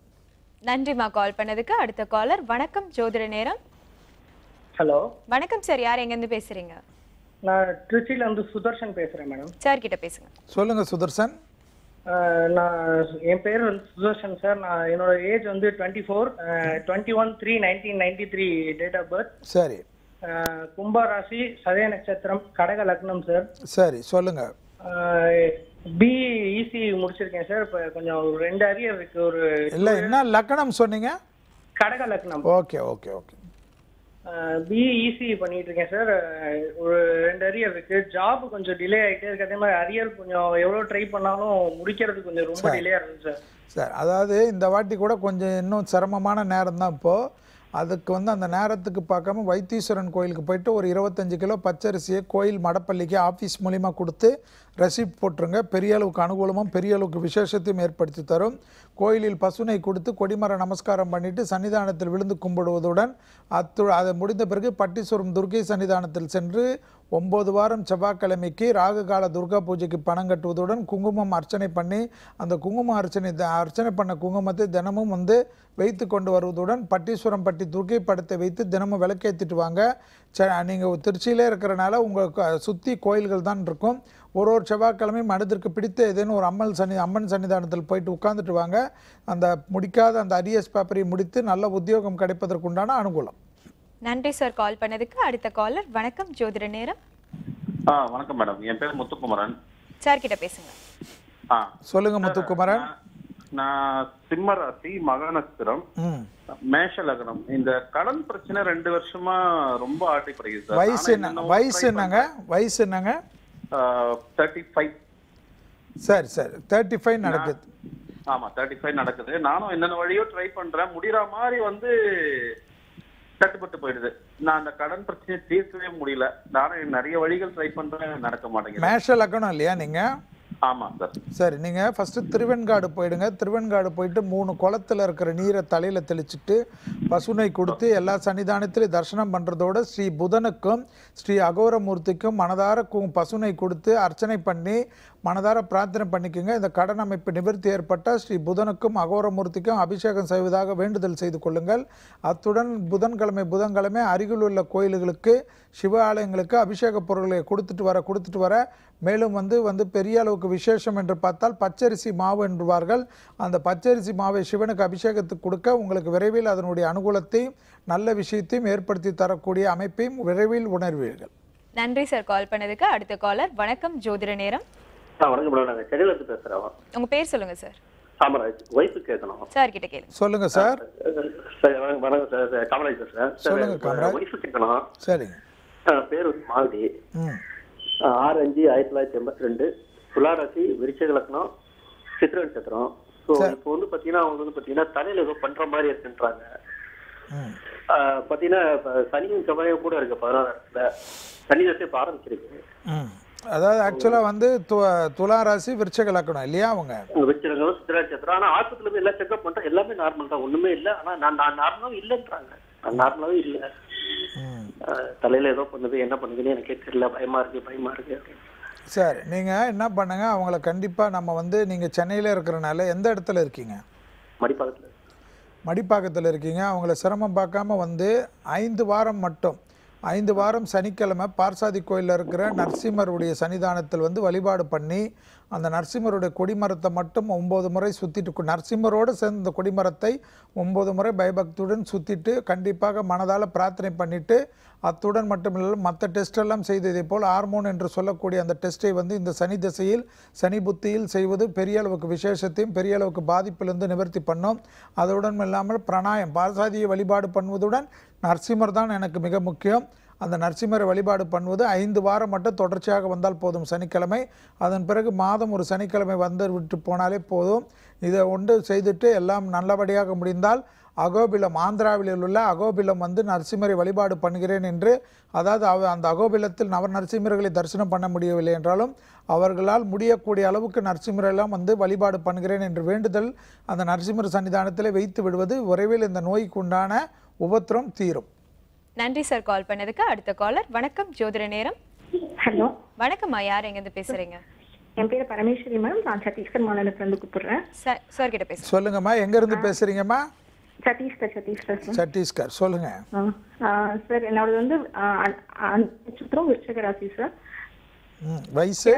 Speaker 1: நன்றிம்மா கால் பண்ணதுக்கு. அடுத்த காலர். வணக்கம் ஜோதிட நேரம்.
Speaker 15: ஹலோ
Speaker 1: வணக்கம் சார், யார் எங்க இருந்து பேசுறீங்க?
Speaker 15: நான் திருச்சியில இருந்து சுதர்ஷன் பேசுறேன் மேடம்.
Speaker 1: சார் கிட்ட பேசுங்க.
Speaker 2: சொல்லுங்க சுதர்ஷன்.
Speaker 15: நான் என் பேர் வந்து சுதர்ஷன் சார். நான் என்னோட ஏஜ் வந்து 24, 21/3/1993 டேட் ஆஃப் பர்த்.
Speaker 2: சரி.
Speaker 15: கும்பராசி, சதய நட்சத்திரம், கடக லக்னம் சார்.
Speaker 2: சரி சொல்லுங்க.
Speaker 15: பிஇசி முடிச்சிருக்கேன் சார். இப்போ கொஞ்சம் 2 அரியர் இருக்கு. ஒரு
Speaker 2: இல்லை, என்ன லக்னம் சொன்னீங்க?
Speaker 15: கடக லக்னம்.
Speaker 2: Okay okay okay.
Speaker 15: பிஇசி பண்ணிட்டு இருக்கேன் சார். ஒரு 2 அரியர் இருக்கு. ஜாப் கொஞ்சம் டிலே ஆகிட்டே இருக்கு. அதே மாதிரி அரியர் கொஞ்சம் எவ்வளோ ட்ரை பண்ணாலும் முடிக்கிறது கொஞ்சம் ரொம்ப டிலே ஆகுது சார்.
Speaker 2: சார் அதாவது இந்த வாட்டி கூட கொஞ்சம் இன்னும் சிரமமான நேரம் தான் இப்போது. அதுக்கு வந்து அந்த நேரத்துக்கு பார்க்காம வைத்தீஸ்வரன் கோயிலுக்கு போயிட்டு ஒரு 25 கிலோ பச்சரிசியை கோயில் மடப்பள்ளிக்கு ஆஃபீஸ் மூலிமா கொடுத்து ரெசிப்ட் போட்டுருங்க. பெரிய அளவுக்கு அனுகூலமும் பெரிய அளவுக்கு விசேஷத்தையும் ஏற்படுத்தி தரும். கோயிலில் பசுனை கொடுத்து கொடிமர நமஸ்காரம் பண்ணிவிட்டு சன்னிதானத்தில் விழுந்து கும்பிடுவதுடன் அதை முடிந்த பிறகு பட்டீஸ்வரம் துர்க்கை சன்னிதானத்தில் சென்று 9 வாரம் செவ்வாய்க்கிழமைக்கு ராகு கால துர்கா பூஜைக்கு பணம் கட்டுவதுடன் குங்குமம் அர்ச்சனை பண்ணி அந்த குங்குமம் அர்ச்சனை பண்ண குங்குமத்தை தினமும் வந்து வைத்து கொண்டு வருவதுடன் பட்டீஸ்வரம் பட்டி துர்க்கை படத்தை வைத்து தினமும் விளக்கேற்றிட்டு வாங்க. நீங்கள் திருச்சியிலே இருக்கிறனால உங்களுக்கு சுற்றி கோயில்கள் தான் இருக்கும். ஒரு செவ்வாய்க்கிழமையும் மனதிற்கு பிடித்த ஏதேனும் ஒரு அம்மன் சன்னிதானத்தில் போயிட்டு உட்கார்ந்துட்டு வாங்க. அந்த முடிக்காத அந்த அரியஸ் பேப்பரை முடித்து நல்ல உத்தியோகம் கிடைப்பதற்குண்டான அனுகூலம்.
Speaker 1: நன்றி சார் கால் பண்ணதுக்கு. அடுத்த காலர். வணக்கம் ஜோதிட நேரம்.
Speaker 16: வணக்கம் மேடம், என் பேர் முத்துக்குமரன்.
Speaker 1: சார் கிட்ட பேசுங்க.
Speaker 2: சொல்லுங்க முத்துக்குமரன்.
Speaker 16: நான் சிம்ம ராசி, மக நட்சத்திரம், மேஷ லக்னம். இந்த கடன் பிரச்சனை 2 வருஷமா ரொம்ப ஆட்டிப்படுகிறது சார்.
Speaker 2: வயசு என்னங்க?
Speaker 16: 35.
Speaker 2: சரி சரி, 35 நடக்குது.
Speaker 16: ஆமா 35 நடக்குது. நானும் என்னென்ன வழியோ ட்ரை பண்றேன். முடிகிற மாதிரி வந்து தட்டுப்பட்டு போயிடுது. நான் அந்த கடன் பிரச்சனையை தீர்க்கவே முடியல. நானும் நிறைய வழிகள் ட்ரை பண்றேன், நடக்க மாட்டேங்குது.
Speaker 2: மேஷ லக்னம் இல்லையா நீங்க?
Speaker 16: ஆமா சார்.
Speaker 2: சரி, நீங்கள் ஃபஸ்ட்டு திருவெண்காடு போயிடுங்க. திருவெண்காடு போயிட்டு 3 குளத்தில் இருக்கிற நீரை தலையில் தெளிச்சுட்டு பசுனை கொடுத்து எல்லா சன்னிதானத்திலையும் தரிசனம் பண்ணுறதோட ஸ்ரீ புதனுக்கும் ஸ்ரீ அகோரமூர்த்திக்கும் மனதார பசுனை கொடுத்து அர்ச்சனை பண்ணி மனதார பிரார்த்தனை பண்ணிக்கோங்க. இந்த கடன் அமைப்பு நிவர்த்தி ஏற்பட்டால் ஸ்ரீ புதனுக்கும் அகோரமூர்த்திக்கும் அபிஷேகம் செய்வதாக வேண்டுதல் செய்து கொள்ளுங்கள். அத்துடன் புதன்கிழமை அருகில் உள்ள கோயில்களுக்கு சிவ ஆலயங்களுக்கு அபிஷேக பொருட்களை கொடுத்துட்டு வர மேலும் வந்து பெரிய அளவுக்கு விசேஷம் என்று பார்த்தால் பச்சரிசி மாவு என்பார்கள். அந்த பச்சரிசி மாவை சிவனுக்கு அபிஷேகத்துக்கு கொடுக்க உங்களுக்கு விரைவில் அதனுடைய அனுகூலத்தையும் நல்ல விஷயத்தையும் ஏற்படுத்தி தரக்கூடிய அமைப்பையும் விரைவில் உணர்வீர்கள்.
Speaker 1: நன்றி சார் கால் பண்ணதுக்கு. அடுத்த காலர். வணக்கம் ஜோதிட நேரம்.
Speaker 17: வணக்கம் மேடம், நாங்கள் சென்னையில இருந்து பேசுறோம்.
Speaker 1: உங்க பேர் சொல்லுங்க சார்.
Speaker 17: காமராஜ் ஒய்ஃபு கேட்கணும்.
Speaker 1: சார் கிட்ட கேளுங்க.
Speaker 2: சொல்லுங்க சார்.
Speaker 17: சார் வணக்கம் சார், காமராஜ் சார்.
Speaker 2: சொல்லுங்க காமராஜ்.
Speaker 17: ஒய்ஃபு கேட்கணும்.
Speaker 2: சரிங்க.
Speaker 17: பேர் வந்து மாலதி. 6/5/1982, துளாராசி, விருச்சிக லக்னம், சித்திரை நட்சத்திரம். ஸோ இப்போ வந்து பார்த்தீங்கன்னா அவங்க வந்து பார்த்தீங்கன்னா தலையில் ஏதோ பண்ணுற மாதிரி இருக்குன்றாங்க. பார்த்தீங்கன்னா இப்போ சனியும் செவ்வாயும் கூட இருக்கு 16 சனி தசை இப்போ ஆரம்பிச்சிருக்கு.
Speaker 2: அதாவது ஆக்சுவலாக வந்து துலா ராசி விருச்சிக லக்னம் இல்லையா அவங்க?
Speaker 17: விருச்சிக சித்திரை நட்சத்திரம். ஆனால் ஆஸ்பத்திரியில் போய் எல்லாம் செக்அப் பண்ணுறேன், எல்லாமே நார்மல் தான், ஒன்றுமே இல்லை. ஆனால் நான் நார்மலாகவும் இல்லைன்றாங்க. நான் நார்மலாகவே இல்லை, தலையில் ஏதோ பண்ணுது, என்ன பண்ணுதுன்னு எனக்கே தெரியல, பயமாக இருக்கு அப்படின்னு.
Speaker 2: சரி, நீங்கள் என்ன பண்ணுங்க, அவங்கள கண்டிப்பாக நம்ம வந்து நீங்கள் சென்னையில் இருக்கிறனால எந்த இடத்துல இருக்கீங்க? மடிப்பாக்கத்தில் இருக்கீங்க. அவங்கள சிரமம் பார்க்காம வந்து 5 வாரம் மட்டும் 5 வாரம் சனிக்கிழமை பார்சாதி கோயிலில் இருக்கிற நரசிம்மருடைய சன்னிதானத்தில் வந்து வழிபாடு பண்ணி அந்த நரசிம்மருடைய கொடிமரத்தை மட்டும் 9 முறை சுற்றிட்டு, நரசிம்மரோடு சேர்ந்த இந்த கொடிமரத்தை 9 முறை பயபக்தியுடன் சுற்றிட்டு கண்டிப்பாக மனதால் பிரார்த்தனை பண்ணிவிட்டு, அத்துடன் மட்டுமில்லாமல் மற்ற டெஸ்டெல்லாம் செய்து இதே போல் ஹார்மோன் என்று சொல்லக்கூடிய அந்த டெஸ்ட்டை வந்து இந்த சனி திசையில் சனி புத்தியில் செய்வது பெரிய அளவுக்கு விசேஷத்தையும் பெரிய அளவுக்கு பாதிப்பிலிருந்து நிவர்த்தி பண்ணோம். அதுடன் இல்லாமல் பிராணாயம் பார்சாதியை வழிபாடு பண்ணுவதுடன் நரசிம்மர் தான் எனக்கு மிக முக்கியம். அந்த நரசிம்மரை வழிபாடு பண்ணுவது 5 வாரம் மட்டும் தொடர்ச்சியாக வந்தால் போதும் சனிக்கிழமை. அதன் பிறகு மாதம் ஒரு சனிக்கிழமை வந்து விட்டு போனாலே போதும். இதை ஒன்று செய்துட்டு எல்லாம் நல்லபடியாக முடிந்தால் அகோபிலம், ஆந்திராவில் உள்ள அகோபிலம் வந்து நரசிம்மரை வழிபாடு பண்ணுகிறேன் என்று, அதாவது அந்த அகோபிலத்தில் நரசிம்மர்களை தரிசனம் பண்ண முடியவில்லை என்றாலும் அவர்களால் முடியக்கூடிய அளவுக்கு நரசிம்மரெல்லாம் வந்து வழிபாடு பண்ணுகிறேன் என்று வேண்டுதல் அந்த நரசிம்மர் சன்னிதானத்தில் வைத்து விடுவது விரைவில் இந்த நோய்க்கு உண்டான உபத்திரம் தீரும்.
Speaker 1: நன்றி சார் கால் பண்ணதுக்கு. அடுத்த காலர். வணக்கம் ஜோதிட நேரம்.
Speaker 18: ஹலோ
Speaker 1: வணக்கம்மா, யார் எங்கேருந்து பேசுறீங்க?
Speaker 18: என் பேர் பரமேஸ்வரி மேம், நான் சத்தீஸ்கர் மாநிலத்திலிருந்து கூப்பிடுறேன்.
Speaker 1: சார் கிட்ட பேசுங்க.
Speaker 2: சொல்லுங்கம்மா, எங்கேருந்து பேசுறீங்கம்மா?
Speaker 18: சத்தீஸ்கர்
Speaker 2: சொல்லுங்க
Speaker 18: சார். என்னோட வந்து நட்சத்திரம் விருச்சிக ராசி சார்.
Speaker 2: வயசு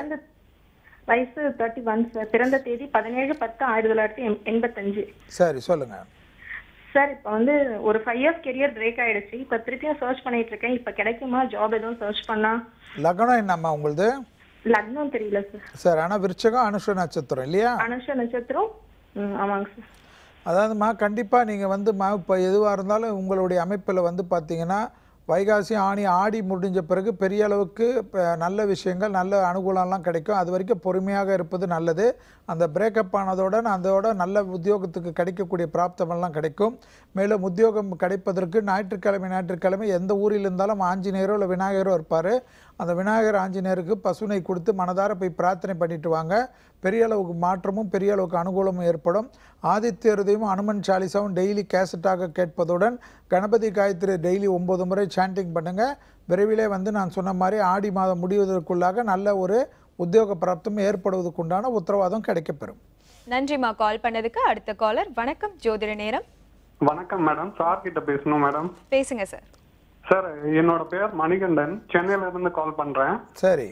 Speaker 18: 31 சார். பிறந்த தேதி 17/10/1985.
Speaker 2: சரி, சொல்லுங்க
Speaker 18: சார். இப்போ வந்து ஒரு 5 இயர்ஸ் கெரியர் பிரேக் ஆயிடுச்சு. இப்போ திருப்பியும் சர்ச் பண்ணிட்டு இருக்கேன். இப்போ கிடைக்குமா ஜாப் எதுவும் சர்ச் பண்ணா?
Speaker 2: லக்னம் என்னம்மா உங்களுது?
Speaker 18: லக்னம் தெரியல சார்.
Speaker 2: சார், ஆனால் விருச்சிகம் அனுஷ நட்சத்திரம் இல்லையா?
Speaker 18: அனுஷ நட்சத்திரம். ஆமாங்க சார்.
Speaker 2: அதாவதுமா கண்டிப்பாக நீங்கள் வந்துமா இப்போ எதுவாக இருந்தாலும் உங்களுடைய அமைப்பில் வந்து பார்த்தீங்கன்னா வைகாசி ஆணி ஆடி முடிஞ்ச பிறகு பெரிய அளவுக்கு நல்ல விஷயங்கள் நல்ல அனுகூலம்லாம் கிடைக்கும். அது வரைக்கும் பொறுமையாக இருப்பது நல்லது. அந்த பிரேக்கப் ஆனதோட அதோட நல்ல உத்தியோகத்துக்கு கிடைக்கக்கூடிய பிராப்தமெல்லாம் கிடைக்கும். மேலும் உத்தியோகம் கிடைப்பதற்கு ஞாயிற்றுக்கிழமை எந்த ஊரில் இருந்தாலும் ஆஞ்சநேயரோ இல்லை விநாயகரோ இருப்பார். அந்த விநாயகர் ஆஞ்சநேயருக்கு பசுனை கொடுத்து மனதார போய் பிரார்த்தனை பண்ணிட்டு வாங்க. பெரிய அளவுக்கு மாற்றமும் பெரிய அளவுக்கு அனுகூலமும் ஏற்படும். ஆதித்ய ஹிருதயமும் அனுமன் சாலிசாவும் டெய்லி கேசட்டாக கேட்பதுடன் கணபதி காயத்ரி டெய்லி 9 முறை சாண்டிங் பண்ணுங்கள். விரைவிலே வந்து நான் சொன்ன மாதிரி ஆடி மாதம் முடிவதற்குள்ளாக நல்ல ஒரு உத்தியோக பிராப்தம் ஏற்படுவதற்குண்டான உத்தரவாதம் கிடைக்கப்பெறும்.
Speaker 1: நன்றிமா கால் பண்ணதுக்கு. அடுத்த காலர். வணக்கம் ஜோதிட நேரம்.
Speaker 19: வணக்கம் மேடம், சார் கிட்ட பேசணும் மேடம்.
Speaker 1: பேசுங்க சார்.
Speaker 19: சார், என்னோட பேர் மணிகண்டன், சென்னையில இருந்து கால் பண்றேன்.
Speaker 2: சரி.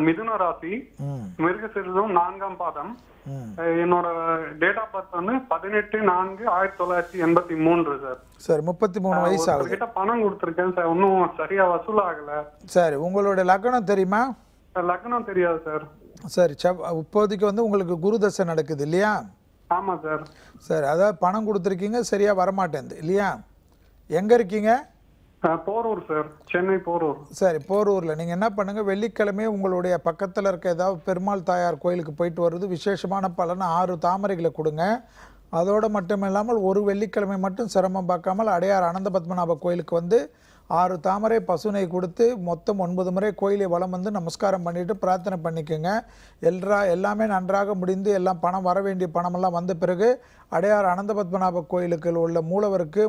Speaker 19: மிதுன ராசி, மிருகசீரிஷம் 4ஆம் பாதம். என்னோட டேட் ஆஃப் பர்த் வந்து 18/4/1983 சார்.
Speaker 2: சார், 33 வயசு ஆகுது.
Speaker 19: கிட்ட பணம் கொடுத்துருக்கேன் சார், இன்னும் சரியா வசூல் ஆகல.
Speaker 2: சரி, உங்களுடைய லக்னம் தெரியுமா?
Speaker 19: லக்னம் தெரியாது சார்.
Speaker 2: சரி, இப்போதைக்கு வந்து உங்களுக்கு குரு தசை நடக்குது இல்லையா?
Speaker 19: ஆமா சார்.
Speaker 2: சரி, அதாவது பணம் கொடுத்துருக்கீங்க, சரியா வரமாட்டேங்குது இல்லையா? எங்க இருக்கீங்க?
Speaker 19: போரூர் சார், சென்னை போரூர்.
Speaker 2: சரி, போரூரில் நீங்கள் என்ன பண்ணுங்கள், வெள்ளிக்கிழமை உங்களுடைய பக்கத்தில் இருக்க ஏதாவது பெருமாள் தாயார் கோயிலுக்கு போயிட்டு வருது விசேஷமான பலன் 6 தாமரைகளை கொடுங்க. அதோடு மட்டும் இல்லாமல் ஒரு வெள்ளிக்கிழமை மட்டும் சிரமம் பார்க்காமல் அடையார் அனந்த பத்மநாப கோயிலுக்கு வந்து 6 தாமரை பசுனை கொடுத்து மொத்தம் 9 முறை கோயிலை வலம் வந்து நமஸ்காரம் பண்ணிவிட்டு பிரார்த்தனை பண்ணிக்கோங்க. எல்லாமே நன்றாக முடிந்து எல்லாம் பணம் வர வேண்டிய பணமெல்லாம் வந்த பிறகு அடையார் அனந்த பத்மநாப கோயிலுக்கு உள்ள மூலவருக்கு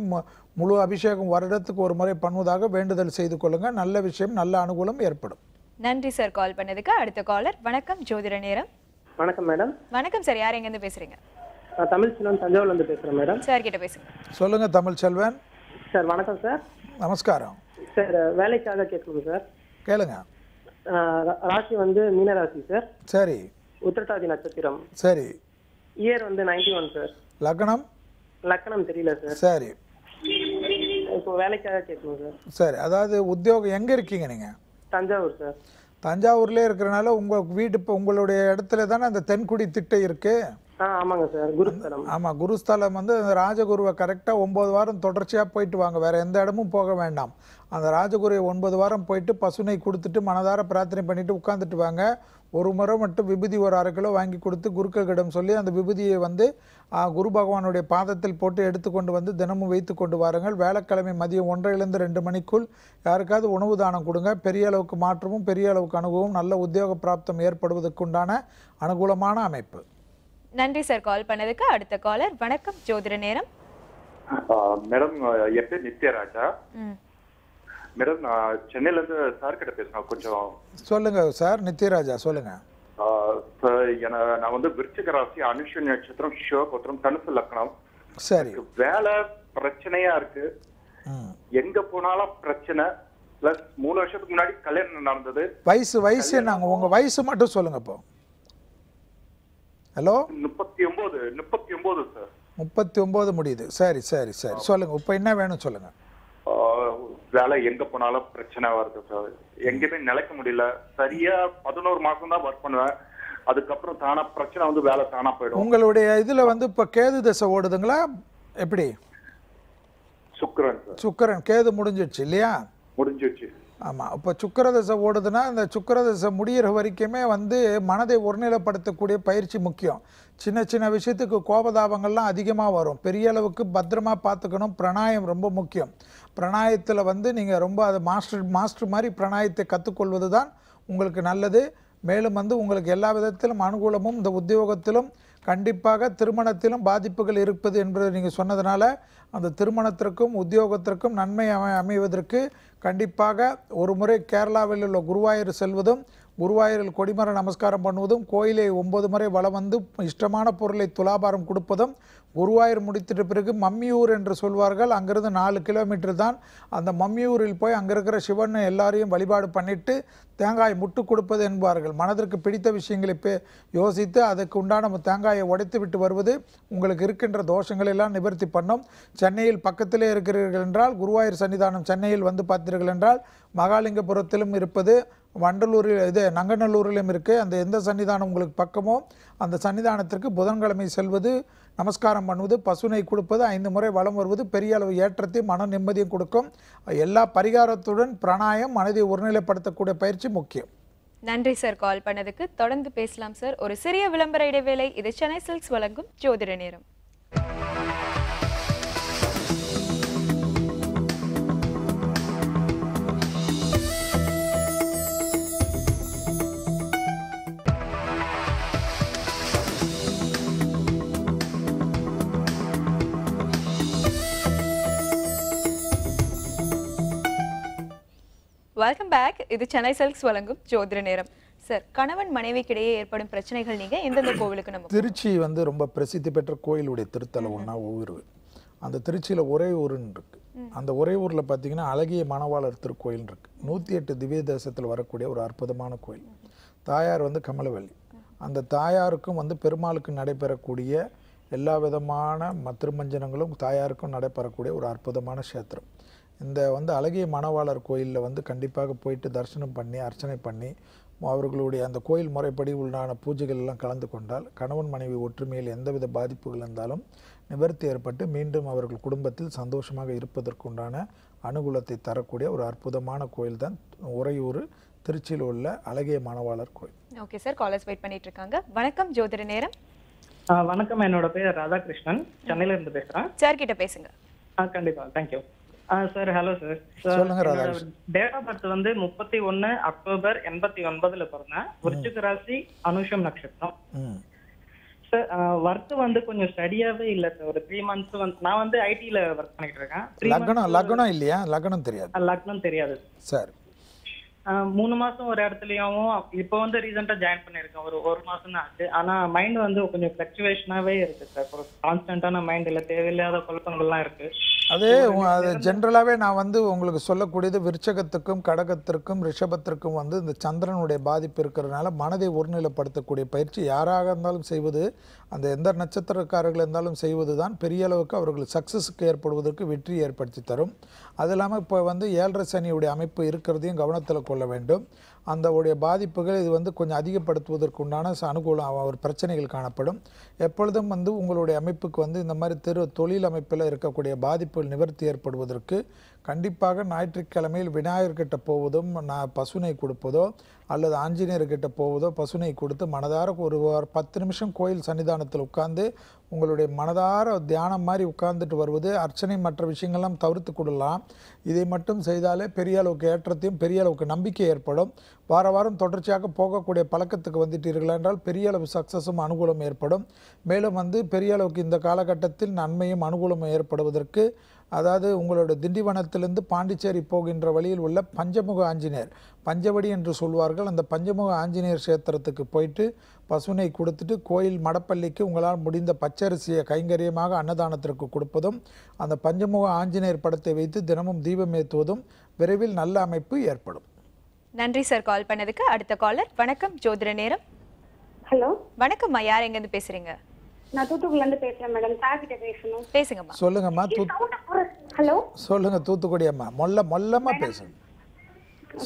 Speaker 2: முழு அபிஷேகம் வருடத்துக்கு ஒரு முறை பண்ணுவதாக வேண்டுதல் செய்து கொள்ளுங்கள். நல்ல விஷயம், நல்ல அனுகூலம் ஏற்படும்.
Speaker 1: நன்றி சார் கால் பண்ணதுக்கு. அடுத்த காலர். வணக்கம் ஜோதிட நேரம்.
Speaker 20: வணக்கம் மேடம்.
Speaker 1: வணக்கம் சார், யார் எங்கேருந்து பேசுறீங்க?
Speaker 20: தமிழ் செல்வன், தஞ்சாவூர்ல இருந்து பேசுறேன் மேடம்.
Speaker 1: சார் கிட்ட பேசுங்க.
Speaker 2: சொல்லுங்க தமிழ் செல்வன்.
Speaker 20: சார் வணக்கம் சார்.
Speaker 2: நமஸ்காரம்
Speaker 20: சார். வேலைக்காக கேட்கணும் சார்.
Speaker 2: கேளுங்க.
Speaker 20: ராசி வந்து மீன ராசி சார்.
Speaker 2: சரி.
Speaker 20: உத்திரட்டாதி நட்சத்திரம்.
Speaker 2: சரி.
Speaker 20: இயர் வந்து 91 சார்.
Speaker 2: லக்னம்?
Speaker 20: லக்னம் தெரியல சார்.
Speaker 2: சரி.
Speaker 20: இப்போ வேலைக்காக கேட்கணும் சார்.
Speaker 2: சரி, அதாவது உத்தியோகம் எங்க இருக்கீங்க நீங்க?
Speaker 20: தஞ்சாவூர் சார்.
Speaker 2: தஞ்சாவூர்லேயே இருக்கிறனால உங்கள் வீடு இப்போ உங்களுடைய இடத்துல தானே அந்த தென்குடி திட்டை இருக்கு.
Speaker 20: ஆமாங்க சார், குருஸ்தலம்.
Speaker 2: ஆமாம், குருஸ்தலம் வந்து அந்த ராஜகுருவை கரெக்டாக 9 வாரம் தொடர்ச்சியாக போயிட்டு வாங்க, வேறு எந்த இடமும் போக வேண்டாம். அந்த ராஜகுருவை 9 வாரம் போயிட்டு பசுனை கொடுத்துட்டு மனதார பிரார்த்தனை பண்ணிவிட்டு உட்காந்துட்டு வாங்க. ஒரு முறை மட்டும் விபூதி ஒரு 1/2 கிலோ வாங்கி கொடுத்து குருக்களிடம் சொல்லி அந்த விபூதியை வந்து குரு பகவானுடைய பாதத்தில் போட்டு எடுத்துக்கொண்டு வந்து தினமும் வைத்து கொண்டு வாருங்கள். வேலைக்கிழமை மதியம் 1:30 2 மணிக்குள் யாருக்காவது உணவு தானம் கொடுங்க. பெரிய அளவுக்கு மாற்றமும் பெரிய அளவுக்கு அனுபவம், நல்ல உத்தியோக பிராப்தம் ஏற்படுவதற்குண்டான அனுகூலமான அமைப்பு.
Speaker 1: நன்றி சார் கால் பண்ணதுக்கு. அடுத்த காலர். வணக்கம் ஜோதிட நேரம்.
Speaker 21: மேடம் என் பேர் நித்யராஜா. மேடம் நான் சென்னையில இருந்து சார் கிட்ட பேசுறேன். கொஞ்சம்
Speaker 2: சொல்லுங்க சார். நித்யராஜா சொல்லுங்க.
Speaker 21: நான் வந்து விருச்சிக ராசி, அனுஷன் நட்சத்திரம், சிவபுத்திரம், தனுசு லக்னம்.
Speaker 2: சரி.
Speaker 21: வேலை பிரச்சனையா இருக்கு, எங்க போனாலும் பிரச்சனை. பிளஸ் 3 வருஷத்துக்கு முன்னாடி கல்யாணம் நடந்தது.
Speaker 2: வயசு நாங்க உங்க வயசு மட்டும் சொல்லுங்க. இப்போ ஹலோ
Speaker 21: 39 சார்.
Speaker 2: 39 முடியுது. சரி சரி சரி சொல்லுங்க. இப்போ என்ன வேணும் சொல்லுங்க.
Speaker 21: வேலை எங்க போனாலும் பிரச்சனை வருது சார். எங்கேயுமே நிலைக்க முடியல. சரியா 11 மாசம் தான் ஒர்க் பண்ணுவேன். அதுக்கப்புறம் தானா பிரச்சனை வந்து வேலை தானா போயிடும்.
Speaker 2: உங்களுடைய இதுல வந்து இப்ப கேது தசை ஓடுதுங்களா எப்படி?
Speaker 21: சுக்கிரன் சார்.
Speaker 2: சுக்கிரன் கேது முடிஞ்சிடுச்சு இல்லையா?
Speaker 21: முடிஞ்சிடுச்சு.
Speaker 2: ஆமாம். இப்போ சுக்கிரதசை ஓடுதுன்னா இந்த சுக்கிரதசை முடிகிற வரைக்குமே வந்து மனதை ஒருநிலைப்படுத்தக்கூடிய பயிற்சி முக்கியம். சின்ன சின்ன விஷயத்துக்கு கோபதாபங்கள்லாம் அதிகமாக வரும். பெரிய அளவுக்கு பத்திரமா பார்த்துக்கணும். பிராணாயம் ரொம்ப முக்கியம். பிராணாயத்தில் வந்து நீங்கள் ரொம்ப அதை மாஸ்டர் மாதிரி பிராணாயத்தை கற்றுக்கொள்வது தான் உங்களுக்கு நல்லது. மேலும் வந்து உங்களுக்கு எல்லா விதத்திலும் அனுகூலமும் இந்த உத்தியோகத்திலும் கண்டிப்பாக திருமணத்திலும் பாதிப்புகள் இருப்பது என்பதை நீங்கள் சொன்னதுனால அந்த திருமணத்திற்கும் உத்தியோகத்திற்கும் நன்மை அமைவதற்கு கண்டிப்பாக ஒரு முறை கேரளாவில் உள்ள குருவாயூர் செல்வதும், குருவாயூரில் கொடிமர நமஸ்காரம் பண்ணுவதும், கோயிலை 9 முறை வலம் வந்து இஷ்டமான பொருளை துலாபாரம் கொடுப்பதும், குருவாயூர் முடித்திட்ட பிறகு மம்மியூர் என்று சொல்வார்கள். அங்கிருந்து 4 கிலோமீட்டர் தான். அந்த மம்மியூரில் போய் அங்கே இருக்கிற சிவன் எல்லாரையும் வழிபாடு பண்ணிட்டு தேங்காய் முட்டு கொடுப்பது என்பார்கள். மனதிற்கு பிடித்த விஷயங்களை யோசித்து அதுக்கு உண்டான தேங்காயை உடைத்து விட்டு வருவது உங்களுக்கு இருக்கின்ற தோஷங்களை எல்லாம் நிவர்த்தி பண்ணும். சென்னையில் பக்கத்திலே இருக்கிறீர்கள் என்றால் குருவாயூர் சன்னிதானம் சென்னையில் வந்து பார்த்தீர்கள் என்றால் மகாலிங்கபுரத்திலும் இருப்பது, வண்டலூரில் நங்கநல்லூரிலும் இருக்குது. அந்த எந்த சன்னிதானம் உங்களுக்கு பக்கமோ அந்த சன்னிதானத்திற்கு புதன்கிழமை செல்வது, நமஸ்காரம் பண்ணுவது, பசுனை கொடுப்பது, 5 முறை வலம் வருவது பெரிய அளவு ஏற்றத்தையும் மன நிம்மதியும் கொடுக்கும். எல்லா பரிகாரத்துடன் பிராணாயம் மனதை ஒருநிலைப்படுத்தக்கூடிய பயிற்சி முக்கியம்.
Speaker 1: நன்றி சார் கால் பண்ணதுக்கு. தொடர்ந்து பேசலாம் சார். ஒரு சிறிய விளம்பர இடைவேளை. இது சென்னை சில்க்ஸ் வழங்கும் ஜோதிட நேரம். Welcome back. இது சென்னை சில்க்ஸ் வழங்கும் ஜோதிட நேரம். சார், கணவன் மனைவிக்கிடையே ஏற்படும் பிரச்சனைகள் நீங்க எந்தெந்த கோவிலுக்கு நம்ம?
Speaker 2: திருச்சி வந்து ரொம்ப பிரசித்தி பெற்ற கோயிலுடைய திருத்தலம் ஒன்றா ஊர். அந்த திருச்சியில் ஒரே ஊருன்னு இருக்கு. அந்த ஒரே ஊரில் பார்த்தீங்கன்னா அழகிய மணவாளர் திருக்கோயில் இருக்கு. 108 திவ்ய தேசத்தில் வரக்கூடிய ஒரு அற்புதமான கோயில். தாயார் வந்து கமலவல்லி. அந்த தாயாருக்கும் வந்து பெருமாளுக்கு நடைபெறக்கூடிய எல்லா விதமான திருமஞ்சனங்களும் தாயாருக்கும் நடைபெறக்கூடிய ஒரு அற்புதமான கஷேத்திரம். இந்த வந்து அழகிய மணவாளர் கோயிலில் வந்து கண்டிப்பாக போயிட்டு தரிசனம் பண்ணி அர்ச்சனை பண்ணி அவர்களுடைய அந்த கோயில் முறைப்படி உண்டான பூஜைகள் எல்லாம் கலந்து கொண்டால் கணவன் மனைவி ஒற்றுமையில் எந்தவித பாதிப்புகள் இருந்தாலும் நிவர்த்தி ஏற்பட்டு மீண்டும் அவர்கள் குடும்பத்தில் சந்தோஷமாக இருப்பதற்குண்டான அனுகூலத்தை தரக்கூடிய ஒரு அற்புதமான கோயில் தான் உறையூர் திருச்சியில் உள்ள அழகிய மணவாளர் கோயில்.
Speaker 1: ஓகே சார், காலர்ஸ் வெயிட் பண்ணிட்டு இருக்காங்க. வணக்கம் ஜோதிட நேரம்.
Speaker 15: வணக்கம், என்னோட பேர் ராதாகிருஷ்ணன், சென்னையில இருந்து பேசுறேன்.
Speaker 1: சார் கிட்ட பேசுங்க.
Speaker 15: கண்டிப்பா, தேங்க்யூ சார். Hello sir.
Speaker 2: சொல்லுங்க ராதாகிருஷ்ணன்.
Speaker 15: டேட் ஆஃப் பர்த் வந்து 31 அக்டோபர் 89 பிறந்தேன். விருச்சிக ராசி, அனுஷம் நட்சத்திரம். சார், ஒர்க் வந்து கொஞ்சம் ஸ்டடியாவே இல்ல சார். ஒரு 3 மந்த்ஸ் வந்து நான் வந்து ஐடில ஒர்க் பண்ணிட்டு இருக்கேன்.
Speaker 2: லக்னம் இல்லையா? லக்னம் தெரியாது.
Speaker 15: லக்னம் தெரியாது
Speaker 2: சார்.
Speaker 15: 3 மாசம் ஒரு இடத்துலயும் இப்போ வந்து ரீசெண்டா ஜாயின் பண்ணிருக்கேன். ஒரு மாசம் தான் ஆச்சு. ஆனா மைண்ட் வந்து கொஞ்சம் ஃபிளக்சுவேஷனாவே இருக்கு சார். ஒரு கான்ஸ்டன்டான மைண்ட் இல்ல, தேவையில்லாத குழப்பங்கள்லாம் இருக்கு.
Speaker 2: அது ஜென்ரலாகவே நான் வந்து உங்களுக்கு சொல்லக்கூடியது விருச்சகத்துக்கும் கடகத்திற்கும் ரிஷபத்திற்கும் வந்து இந்த சந்திரனுடைய பாதிப்பு இருக்கிறதுனால மனதை ஒருநிலைப்படுத்தக்கூடிய பயிற்சி யாராக இருந்தாலும் செய்வது, அந்த எந்த நட்சத்திரக்காரர்கள் இருந்தாலும் செய்வது தான் பெரிய அளவுக்கு அவர்கள் சக்ஸஸுக்கு ஏற்படுவதற்கு வெற்றி ஏற்படுத்தி தரும். அது இல்லாமல் இப்போ வந்து 7.5 சனியுடைய அமைப்பு இருக்கிறதையும் கவனத்தில் கொள்ள வேண்டும். அந்த உடைய பாதிப்புகள் இது வந்து கொஞ்சம் அதிகப்படுத்துவதற்கு உண்டான அனுகூலம் ஒரு பிரச்சனைகள் காணப்படும். எப்பொழுதும் வந்து உங்களுடைய அமைப்புக்கு வந்து இந்த மாதிரி தொழில் அமைப்பில் இருக்கக்கூடிய பாதிப்புகள் நிவர்த்தி ஏற்படுவதற்கு கண்டிப்பாக ஞாயிற்றுக்கிழமையில் விநாயகர்கிட்ட போவதும் பசுனை கொடுப்பதோ அல்லது ஆஞ்சநேயர்கிட்ட போவதோ பசுனை கொடுத்து மனதார ஒரு 10 நிமிஷம் கோயில் சன்னிதானத்தில் உட்கார்ந்து உங்களுடைய மனதார தியானம் மாதிரி உட்கார்ந்துட்டு வருவது, அர்ச்சனை மற்ற விஷயங்கள்லாம் தவிர்த்து கொள்ளலாம். இதை மட்டும் செய்தாலே பெரிய அளவுக்கு ஏற்றத்தையும் பெரிய அளவுக்கு நம்பிக்கை ஏற்படும். வாரம் தொடர்ச்சியாக போகக்கூடிய பழக்கத்துக்கு வந்துட்டீர்கள் என்றால் பெரிய அளவு சக்ஸஸும் அனுகூலம் ஏற்படும். மேலும் வந்து பெரிய அளவுக்கு இந்த காலகட்டத்தில் நன்மையும் அனுகூலமும் ஏற்படுவதற்கு அதாவது உங்களோட திண்டிவனத்திலிருந்து பாண்டிச்சேரி போகின்ற வழியில் உள்ள பஞ்சமுக ஆஞ்சநேயர், பஞ்சவடி என்று சொல்வார்கள், அந்த பஞ்சமுக ஆஞ்சநேயர் கஷேத்திரத்துக்கு போயிட்டு பசுனை கொடுத்துட்டு கோயில் மடப்பள்ளிக்கு உங்களால் முடிந்த பச்சரிசியை கைங்கரியமாக அன்னதானத்திற்கு கொடுப்பதும் அந்த பஞ்சமுக ஆஞ்சநேயர் படத்தை வைத்து தினமும் தீபம் ஏற்றுவதும் விரைவில் நல்ல அமைப்பு ஏற்படும்.
Speaker 1: நன்றி சார் கால் பண்ணதுக்கு. அடுத்த காலர். வணக்கம் ஜோதிட நேரம்.
Speaker 10: ஹலோ
Speaker 1: வணக்கம்மா, யார் எங்க இருந்து பேசுறீங்க?
Speaker 10: நான் தூத்துக்குடில இருந்து பேசுறேன் மேடம். சார் கிட்ட பேசணும்.
Speaker 1: பேசுங்கம்மா.
Speaker 2: சொல்லுங்கம்மா.
Speaker 10: ஹலோ
Speaker 2: சொல்லுங்க தூத்துக்குடி அம்மா. மொல்லமா பேசுங்க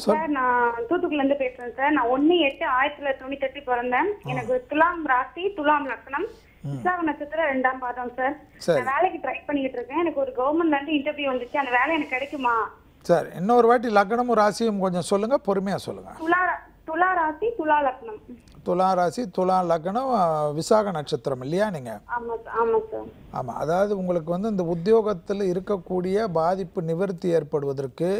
Speaker 10: சார். நான் தூத்துக்குடில இருந்து பேசுறேன் சார். நான் 1/8/1998 பிறந்தேன். எனக்கு துலாம் ராசி, துலாம் லக்னம், விசாக நட்சத்திரம் 2ஆம் பாதம் சார். நான் வேலைக்கு ட்ரை பண்ணிட்டு இருக்கேன். எனக்கு ஒரு கவர்மெண்ட்ல இருந்து இன்டர்வியூ வந்துச்சு. அந்த வேலை எனக்கு கிடைக்குமா
Speaker 2: சார்? இன்னொரு வாட்டி லக்னமும் ராசியும் கொஞ்சம் சொல்லுங்க, பொறுமையா சொல்லுங்க.
Speaker 10: துலா ராசி, துலா லக்னம்.
Speaker 2: துலா ராசி, துலா லக்னம், விசாக நட்சத்திரம் இல்லையா நீங்க?
Speaker 10: ஆமா சார்.
Speaker 2: ஆமா, அதாவது உங்களுக்கு வந்து இந்த உத்தியோகத்தில் இருக்கக்கூடிய பாதிப்பு நிவர்த்தி ஏற்படுவதற்கு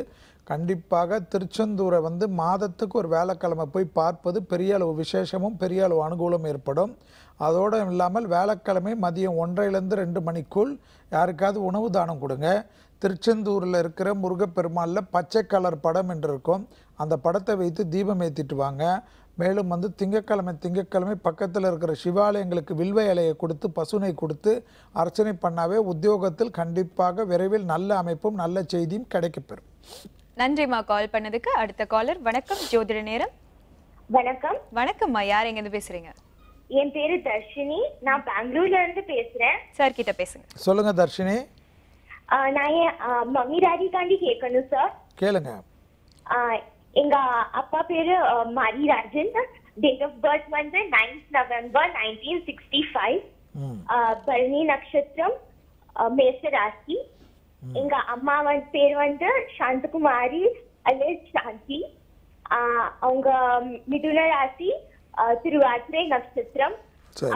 Speaker 2: கண்டிப்பாக திருச்செந்தூரை வந்து மாதத்துக்கு ஒரு வேலைக்கிழமை போய் பார்ப்பது பெரிய அளவு விசேஷமும் பெரிய அளவு அனுகூலம் ஏற்படும். அதோடு இல்லாமல் வேலைக்கிழமை மதியம் 1:30 to 2 மணிக்குள் யாருக்காவது உணவு தானம் கொடுங்க. திருச்செந்தூரில் இருக்கிற முருகப்பெருமாளில் பச்சை கலர் படம் என்று இருக்கும், அந்த படத்தை வைத்து தீபம் ஏற்றிட்டு வாங்க. மேலும் வந்து திங்கட்கிழமை பக்கத்தில் இருக்கிற சிவாலயங்களுக்கு வில்வ இலையை கொடுத்து பசுனை கொடுத்து அர்ச்சனை பண்ணாவே உத்தியோகத்தில் கண்டிப்பாக விரைவில் நல்ல அமைப்பும் நல்ல செய்தியும் கிடைக்கப்பெறும்.
Speaker 1: நன்றிம்மா கால் பண்ணதுக்கு. அடுத்த காலர். வணக்கம் ஜோதிட நேரம்.
Speaker 4: வணக்கம்.
Speaker 1: வணக்கம்மா, யார் எங்க இருந்து பேசுறீங்க?
Speaker 4: என் பேரு தர்ஷினி. நான் பெங்களூர்ல இருந்து பேசுறேன்.
Speaker 1: சார் கிட்ட பேசுங்க.
Speaker 2: சொல்லுங்க தர்ஷினி.
Speaker 4: நான் மம்மி டாடி காண்டி கேட்கணும் சார்.
Speaker 2: கேளுங்க.
Speaker 4: எங்க அப்பா பேரு மரிராஜன். டேட் ஆஃப் பர்த் வந்து 9th November 1965. பரணி நட்சத்திரம், மேஷ ராசி. எங்க அம்மா பேர் வந்து சாந்தகுமாரி அல்லது சாந்தி. அவங்க மிதுன ராசி, திருவாதிரை நட்சத்திரம்.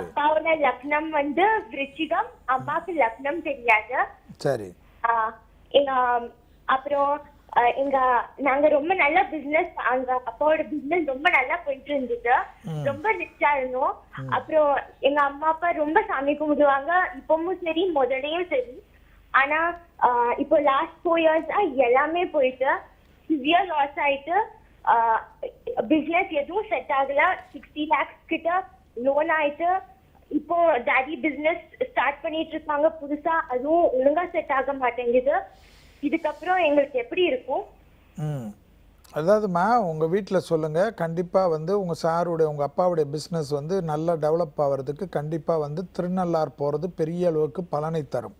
Speaker 4: அப்பாவோட லக்னம் வந்து விருச்சிகம், அம்மாவுக்கு லக்னம் தெரியாது.
Speaker 2: சரி.
Speaker 4: அப்புறம் நாங்க ரொம்ப நல்ல பிசினஸ், அங்க அப்பாவோட பிசினஸ் ரொம்ப நல்லா போயிட்டு இருந்தது. ரொம்ப ரிச்சா இருந்தோம். அப்புறம் எங்க அம்மா அப்பா ரொம்ப சாமி கும்பிடுவாங்க, இப்பவும் சரி முதலையும் சரி. ஆனா இப்போ லாஸ்ட் 4 years எல்லாமே போயிட்டு சிவியர் லாஸ் ஆயிட்டு பிசினஸ் எதுவும் செட் ஆகல. 60 lakhs கிட்ட லோன் ஆயிட்டு இப்போ டாடி பிசினஸ் ஸ்டார்ட் பண்ணிட்டு இருக்காங்க புதுசா, அதுவும் ஒழுங்கா செட் ஆக மாட்டேங்குது. இதுக்கப்புறம் எங்களுக்கு எப்படி இருக்கும்?
Speaker 2: அதாவதுமா உங்கள் வீட்டில் சொல்லுங்கள், கண்டிப்பாக வந்து உங்கள் சாருடைய உங்கள் அப்பாவுடைய பிஸ்னஸ் வந்து நல்லா டெவலப் ஆகிறதுக்கு கண்டிப்பாக வந்து திருநள்ளார் போகிறது பெரிய அளவுக்கு பலனை தரும்.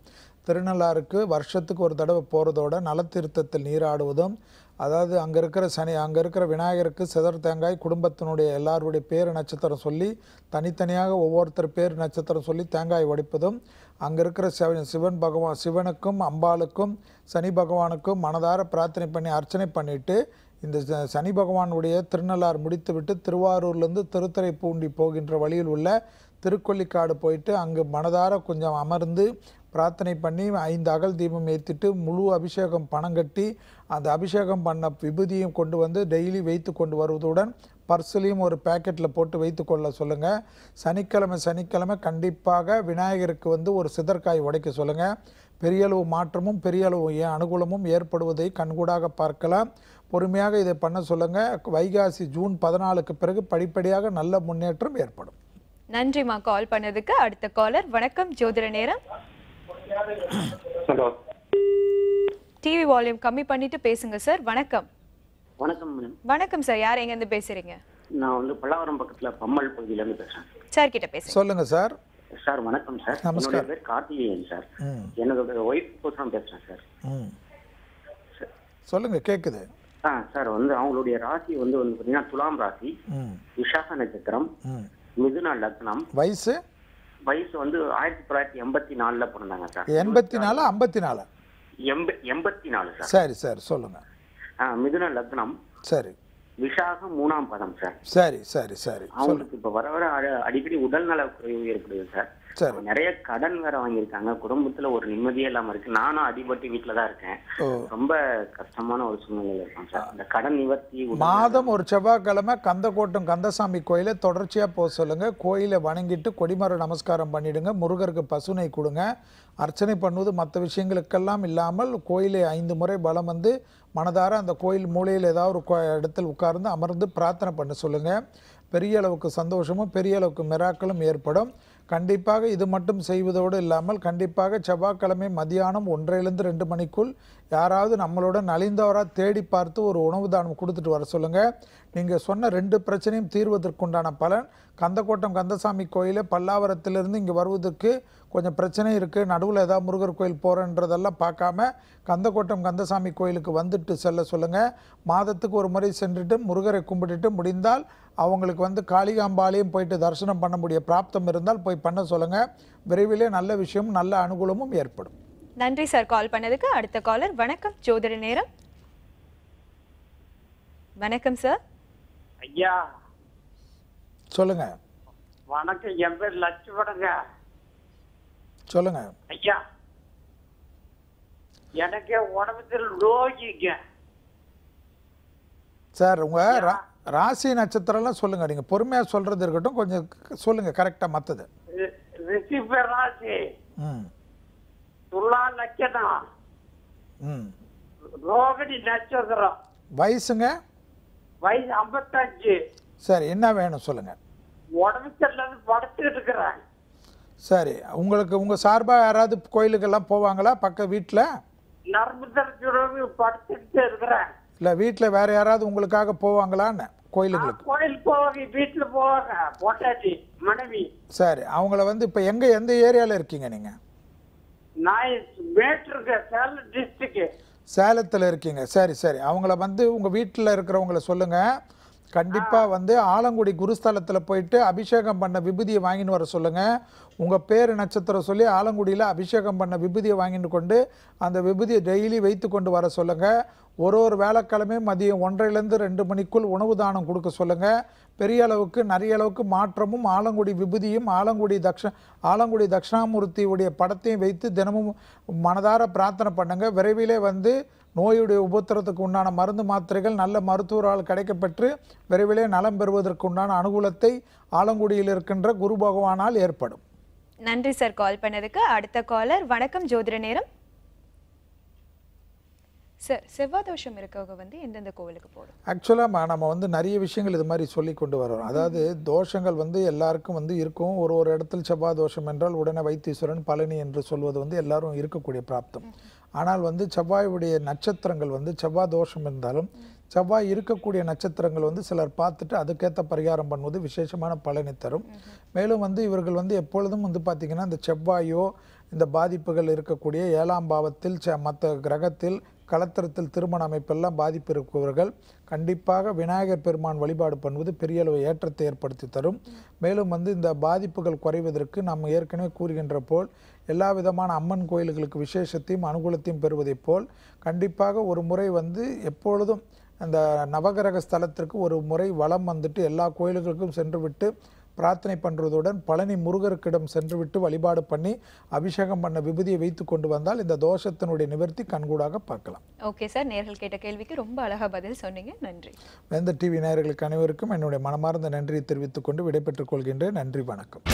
Speaker 2: திருநள்ளாருக்கு வருஷத்துக்கு ஒரு தடவை போகிறதோட நலத்தீர்த்தத்தில் நீராடுவதும், அதாவது அங்கே இருக்கிற விநாயகருக்கு சிதர் தேங்காய் குடும்பத்தினுடைய எல்லாருடைய பேர் நட்சத்திரம் சொல்லி தனித்தனியாக ஒவ்வொருத்தர் பேர் நட்சத்திரம் சொல்லி தேங்காய் உடைப்பதும், அங்கே இருக்கிற சிவனுக்கும் அம்பாளுக்கும் சனி பகவானுக்கும் மனதார பிரார்த்தனை பண்ணி அர்ச்சனை பண்ணிவிட்டு இந்த சனி பகவானுடைய திருநள்ளார் முடித்துவிட்டு திருவாரூர்லேருந்து திருத்துறைப்பூண்டி போகின்ற வழியில் உள்ள திருக்கொல்லிக்காடு போயிட்டு அங்கு மனதார கொஞ்சம் அமர்ந்து பிரார்த்தனை பண்ணி 5 அகல் தீபம் ஏற்றிட்டு முழு அபிஷேகம் பணம் கட்டி அந்த அபிஷேகம் பண்ண விபூதியும் கொண்டு வந்து டெய்லி வைத்து கொண்டு வருவதுடன் பர்சலையும் ஒரு பேக்கெட்டில் போட்டு வைத்து கொள்ள சொல்லுங்கள். சனிக்கிழமை கண்டிப்பாக விநாயகருக்கு வந்து ஒரு சிதற்காய் உடைக்க சொல்லுங்கள். பெரியளவு மாற்றமும் பெரியளவு அனுகூலமும் ஏற்படுவதை கண்கூடாக பார்க்கலாம். பொறுமையாக இதை பண்ண சொல்லுங்கள். வைகாசி ஜூன் 14க்கு பிறகு படிப்படியாக நல்ல முன்னேற்றம் ஏற்படும்.
Speaker 1: நன்றிமா கால் பண்ணதுக்கு. அடுத்த காலர். வணக்கம் ஜோதிட நேரம். டிவி வால்யூம் கம்மி பண்ணிட்டு பேசுங்க சார். வணக்கம்.
Speaker 22: வணக்கம் மேடம்.
Speaker 1: வணக்கம் சார், யார் எங்க இருந்து பேசுறீங்க?
Speaker 22: நான் வந்து பல்லாவரம் பக்கத்துல பம்மல் பகுதியில இருந்து பேசுறேன்.
Speaker 1: சார் கிட்ட பேசுங்க.
Speaker 2: சொல்லுங்க சார்.
Speaker 22: சார் வணக்கம் சார். என்னோட பேர் கார்த்திகேயன் சார். என்னோட ஒய்ஃப் கோசம் பேசுறேன் சார்.
Speaker 2: சொல்லுங்க, கேக்குது.
Speaker 22: சார் வந்து அவங்களுடைய ராசி வந்து பாத்தீங்கன்னா துலாம் ராசி, விசாக நட்சத்திரம், மிதுன லக்னம்.
Speaker 2: வயசு
Speaker 22: வந்து 1984 பிறந்தாங்க சார்.
Speaker 2: 84 54
Speaker 22: 84 சார்.
Speaker 2: சரி சரி சொல்லுங்க.
Speaker 22: மிதுன லக்னம்.
Speaker 2: சரி.
Speaker 22: விசாகம் 3ஆம் பாதம் சார்.
Speaker 2: சரி சரி சரி.
Speaker 22: அவங்களுக்கு இப்ப வர அடிக்கடி உடல்நல குறைவு ஏற்படுது சார். நிறைய கடன் வேற வாங்கியிருக்காங்க. குடும்பத்துல ஒரு நிம்மதியே இல்லாம இருக்கு. நானும் அடிபட்டு வீட்டுல தான் இருக்கேன். ரொம்ப கஷ்டமான ஒரு சூழ்நிலையில இருக்கேன் சார். அந்த கடன் நிவர்த்தி
Speaker 2: மாதம் ஒரு செவ்வாய்க்கிழமை கந்தக்கோட்டம் கந்தசாமி கோயிலை தொடர்ச்சியா போக சொல்லுங்க. கோயிலை வணங்கிட்டு கொடிமர நமஸ்காரம் பண்ணிடுங்க. முருகருக்கு பசுனை கொடுங்க. அர்ச்சனை பண்ணுவது மற்ற விஷயங்களுக்கெல்லாம் இல்லாமல் கோயிலை 5 முறை பலம் வந்து மனதார அந்த கோயில் மூலையில் ஏதாவது ஒரு இடத்தில் உட்கார்ந்து அமர்ந்து பிரார்த்தனை பண்ண சொல்லுங்க. பெரிய அளவுக்கு சந்தோஷமும் பெரிய அளவுக்கு மிராக்களும் ஏற்படும். கண்டிப்பாக இது மட்டும் செய்வதோடு இல்லாமல் கண்டிப்பாக செவ்வாய்க்கிழமை மதியானம் 1:30 மணிக்குள் யாராவது நம்மளோட நலிந்தவராக தேடி பார்த்து ஒரு உணவு தானம் கொடுத்துட்டு வர சொல்லுங்கள். நீங்கள் சொன்ன 2 பிரச்சனையும் தீர்வதற்குண்டான பலன். கந்தக்கோட்டம் கந்தசாமி கோயிலை பல்லாவரத்திலிருந்து இங்கே வருவதற்கு கொஞ்சம் பிரச்சனை இருக்குது. நடுவில் ஏதாவது முருகர் கோயில் போகிறன்றதெல்லாம் பார்க்காம கந்தக்கோட்டம் கந்தசாமி கோயிலுக்கு வந்துட்டு செல்ல சொல்லுங்கள். மாதத்துக்கு ஒரு முறை சென்றுட்டு முருகரை கும்பிட்டுட்டு முடிந்தால் அவங்களுக்கு வந்து காளிகாம்பாலையும் போயிட்டு தரிசனம் பண்ண முடிய பிராப்தம் இருந்தால் போய் பண்ண சொல்லுங்கள். விரைவிலே நல்ல விஷயமும் நல்ல அனுகூலமும் ஏற்படும்.
Speaker 1: நன்றி சார் கால் பண்ணதுக்கு. அடுத்த காலர். வணக்கம் ஜோதிட நேரம். வணக்கம் சார்.
Speaker 5: ஐயா
Speaker 2: சொல்லுங்க.
Speaker 5: வணக்கம். என் பேர் லட்சுமணங்க.
Speaker 2: சொல்லுங்க
Speaker 5: ஐயா. எனக்கு உடம்புல நோய்ங்க
Speaker 2: சார். உங்க ராசி நட்சத்திரம்லாம் சொல்லுங்க. நீங்க பொறுமையா சொல்றது இருக்கட்டும். கொஞ்சம் சொல்லுங்க கரெக்டா மத்தது.
Speaker 5: ரிஷப ராசி, துலா நட்சத்திரம், ரோகிணி நட்சத்திரம்.
Speaker 2: வயசுங்க?
Speaker 5: வயசு 55.
Speaker 2: சரி, என்ன வேணும் சொல்லுங்க.
Speaker 5: உடம்பு சரியில்லாம படுத்துட்டு இருக்கிறேன்.
Speaker 2: சரி, உங்களுக்கு உங்க சார்பா யாராவது கோயிலுக்கெல்லாம் போவாங்களா? பக்க வீட்டுல
Speaker 5: நரம்பு தரச்சு படுத்துட்டு இருக்கிறேன்.
Speaker 2: இல்ல வீட்டுல வேற யாராவது உங்களுக்காக போவாங்களான்னு கோயிலுங்களுக்கு?
Speaker 5: கோயில் போவாங்க, வீட்டுல போவாங்க, பொட்டாட்டி மனைவி.
Speaker 2: சரி, அவங்கள வந்து இப்ப எந்த ஏரியால இருக்கீங்க நீங்க?
Speaker 5: நான் மேட்ருக்கு, சேலம் டிஸ்ட்ரிக்ட்.
Speaker 2: சேலத்துல இருக்கீங்க. சரி சரி, அவங்கள வந்து உங்க வீட்டுல இருக்கிறவங்கள சொல்லுங்க. கண்டிப்பா வந்து ஆலங்குடி குருஸ்தலத்துல போயிட்டு அபிஷேகம் பண்ண விபூதியை வாங்கிட்டு வர சொல்லுங்க. உங்க பேரு நட்சத்திரம் சொல்லி ஆலங்குடியில அபிஷேகம் பண்ண விபூதியை வாங்கிட்டு கொண்டு அந்த விபூதியை டெய்லி வைத்து கொண்டு வர சொல்லுங்க. ஒரு வேலைக்கிழமை மதியம் 1:30 மணிக்குள் உணவு தானம் கொடுக்க சொல்லுங்க. பெரிய அளவுக்கு நிறைய அளவுக்கு மாற்றமும் ஆலங்குடி விபூதியும் ஆலங்குடி தட்சிணாமூர்த்தியுடைய படத்தையும் வைத்து தினமும் மனதார பிரார்த்தனை பண்ணுங்க. விரைவிலே வந்து நோயுடைய உபத்திரத்துக்கு உண்டான மருந்து மாத்திரைகள் நல்ல மருத்துவரால் கிடைக்கப்பெற்று விரைவிலே நலம் பெறுவதற்கு உண்டான அனுகூலத்தை ஆலங்குடியில் இருக்கின்ற குரு பகவானால் ஏற்படும்.
Speaker 1: நன்றி சார் கால் பண்ணதுக்கு. அடுத்த காலர். வணக்கம் ஜோதிட நேரம். சார், செவ்வாய் தோஷம் இருக்கவங்க வந்து எந்தெந்த கோவிலுக்கு போகணும்?
Speaker 2: ஆக்சுவலாக நம்ம வந்து நிறைய விஷயங்கள் இது மாதிரி சொல்லி கொண்டு வரோம். அதாவது தோஷங்கள் வந்து எல்லாருக்கும் வந்து இருக்கும். ஒரு இடத்தில் செவ்வாய் தோஷம் என்றால் உடனே வைத்தீஸ்வரன் பழனி என்று சொல்வது வந்து எல்லாரும் இருக்கக்கூடிய பிராப்தம். ஆனால் வந்து செவ்வாயுடைய நட்சத்திரங்கள் வந்து செவ்வாய் தோஷம் இருந்தாலும் செவ்வாய் இருக்கக்கூடிய நட்சத்திரங்கள் வந்து சிலர் பார்த்துட்டு அதுக்கேற்ற பரிகாரம் பண்ணுவது விசேஷமான பலனை தரும். மேலும் வந்து இவர்கள் வந்து எப்பொழுதும் வந்து பார்த்திங்கன்னா இந்த செவ்வாயோ இந்த பாதிப்புகள் இருக்கக்கூடிய 7ஆம் பாவத்தில் மற்ற கிரகத்தில் களத்திரத்தில் திருமண அமைப்பெல்லாம் பாதிப்பு இருப்பவர்கள் கண்டிப்பாக விநாயகர் பெருமான் வழிபாடு பண்ணுவது பெரிய அளவு ஏற்றத்தை ஏற்படுத்தி தரும். மேலும் வந்து இந்த பாதிப்புகள் குறைவதற்கு நாம் ஏற்கனவே கூறுகின்ற போல் எல்லா விதமான அம்மன் கோயில்களுக்கு விசேஷத்தையும் அனுகூலத்தையும் பெறுவதைப் போல் கண்டிப்பாக ஒரு முறை வந்து எப்பொழுதும் அந்த நவகிரக ஸ்தலத்திற்கு ஒரு முறை வலம் வந்துட்டு எல்லா கோயில்களுக்கும் சென்று விட்டு பிரார்த்தனை பண்ணுறதுடன் பழனி முருகருக்கிடம் சென்று விட்டு வழிபாடு பண்ணி அபிஷேகம் பண்ண விபூதியை வைத்து கொண்டு வந்தால் இந்த தோஷத்தினுடைய நிவர்த்தி கண்கூடாக பார்க்கலாம்.
Speaker 1: ஓகே சார், நேர்கள் கேட்ட கேள்விக்கு ரொம்ப அழகா பதில் சொன்னீங்க. நன்றி.
Speaker 2: வேந்தர் டிவி நேயர்களுக்கு அனைவருக்கும் என்னுடைய மனமார்ந்த நன்றியை தெரிவித்துக் கொண்டு விடைபெற்றுக் கொள்கின்றேன். நன்றி, வணக்கம்.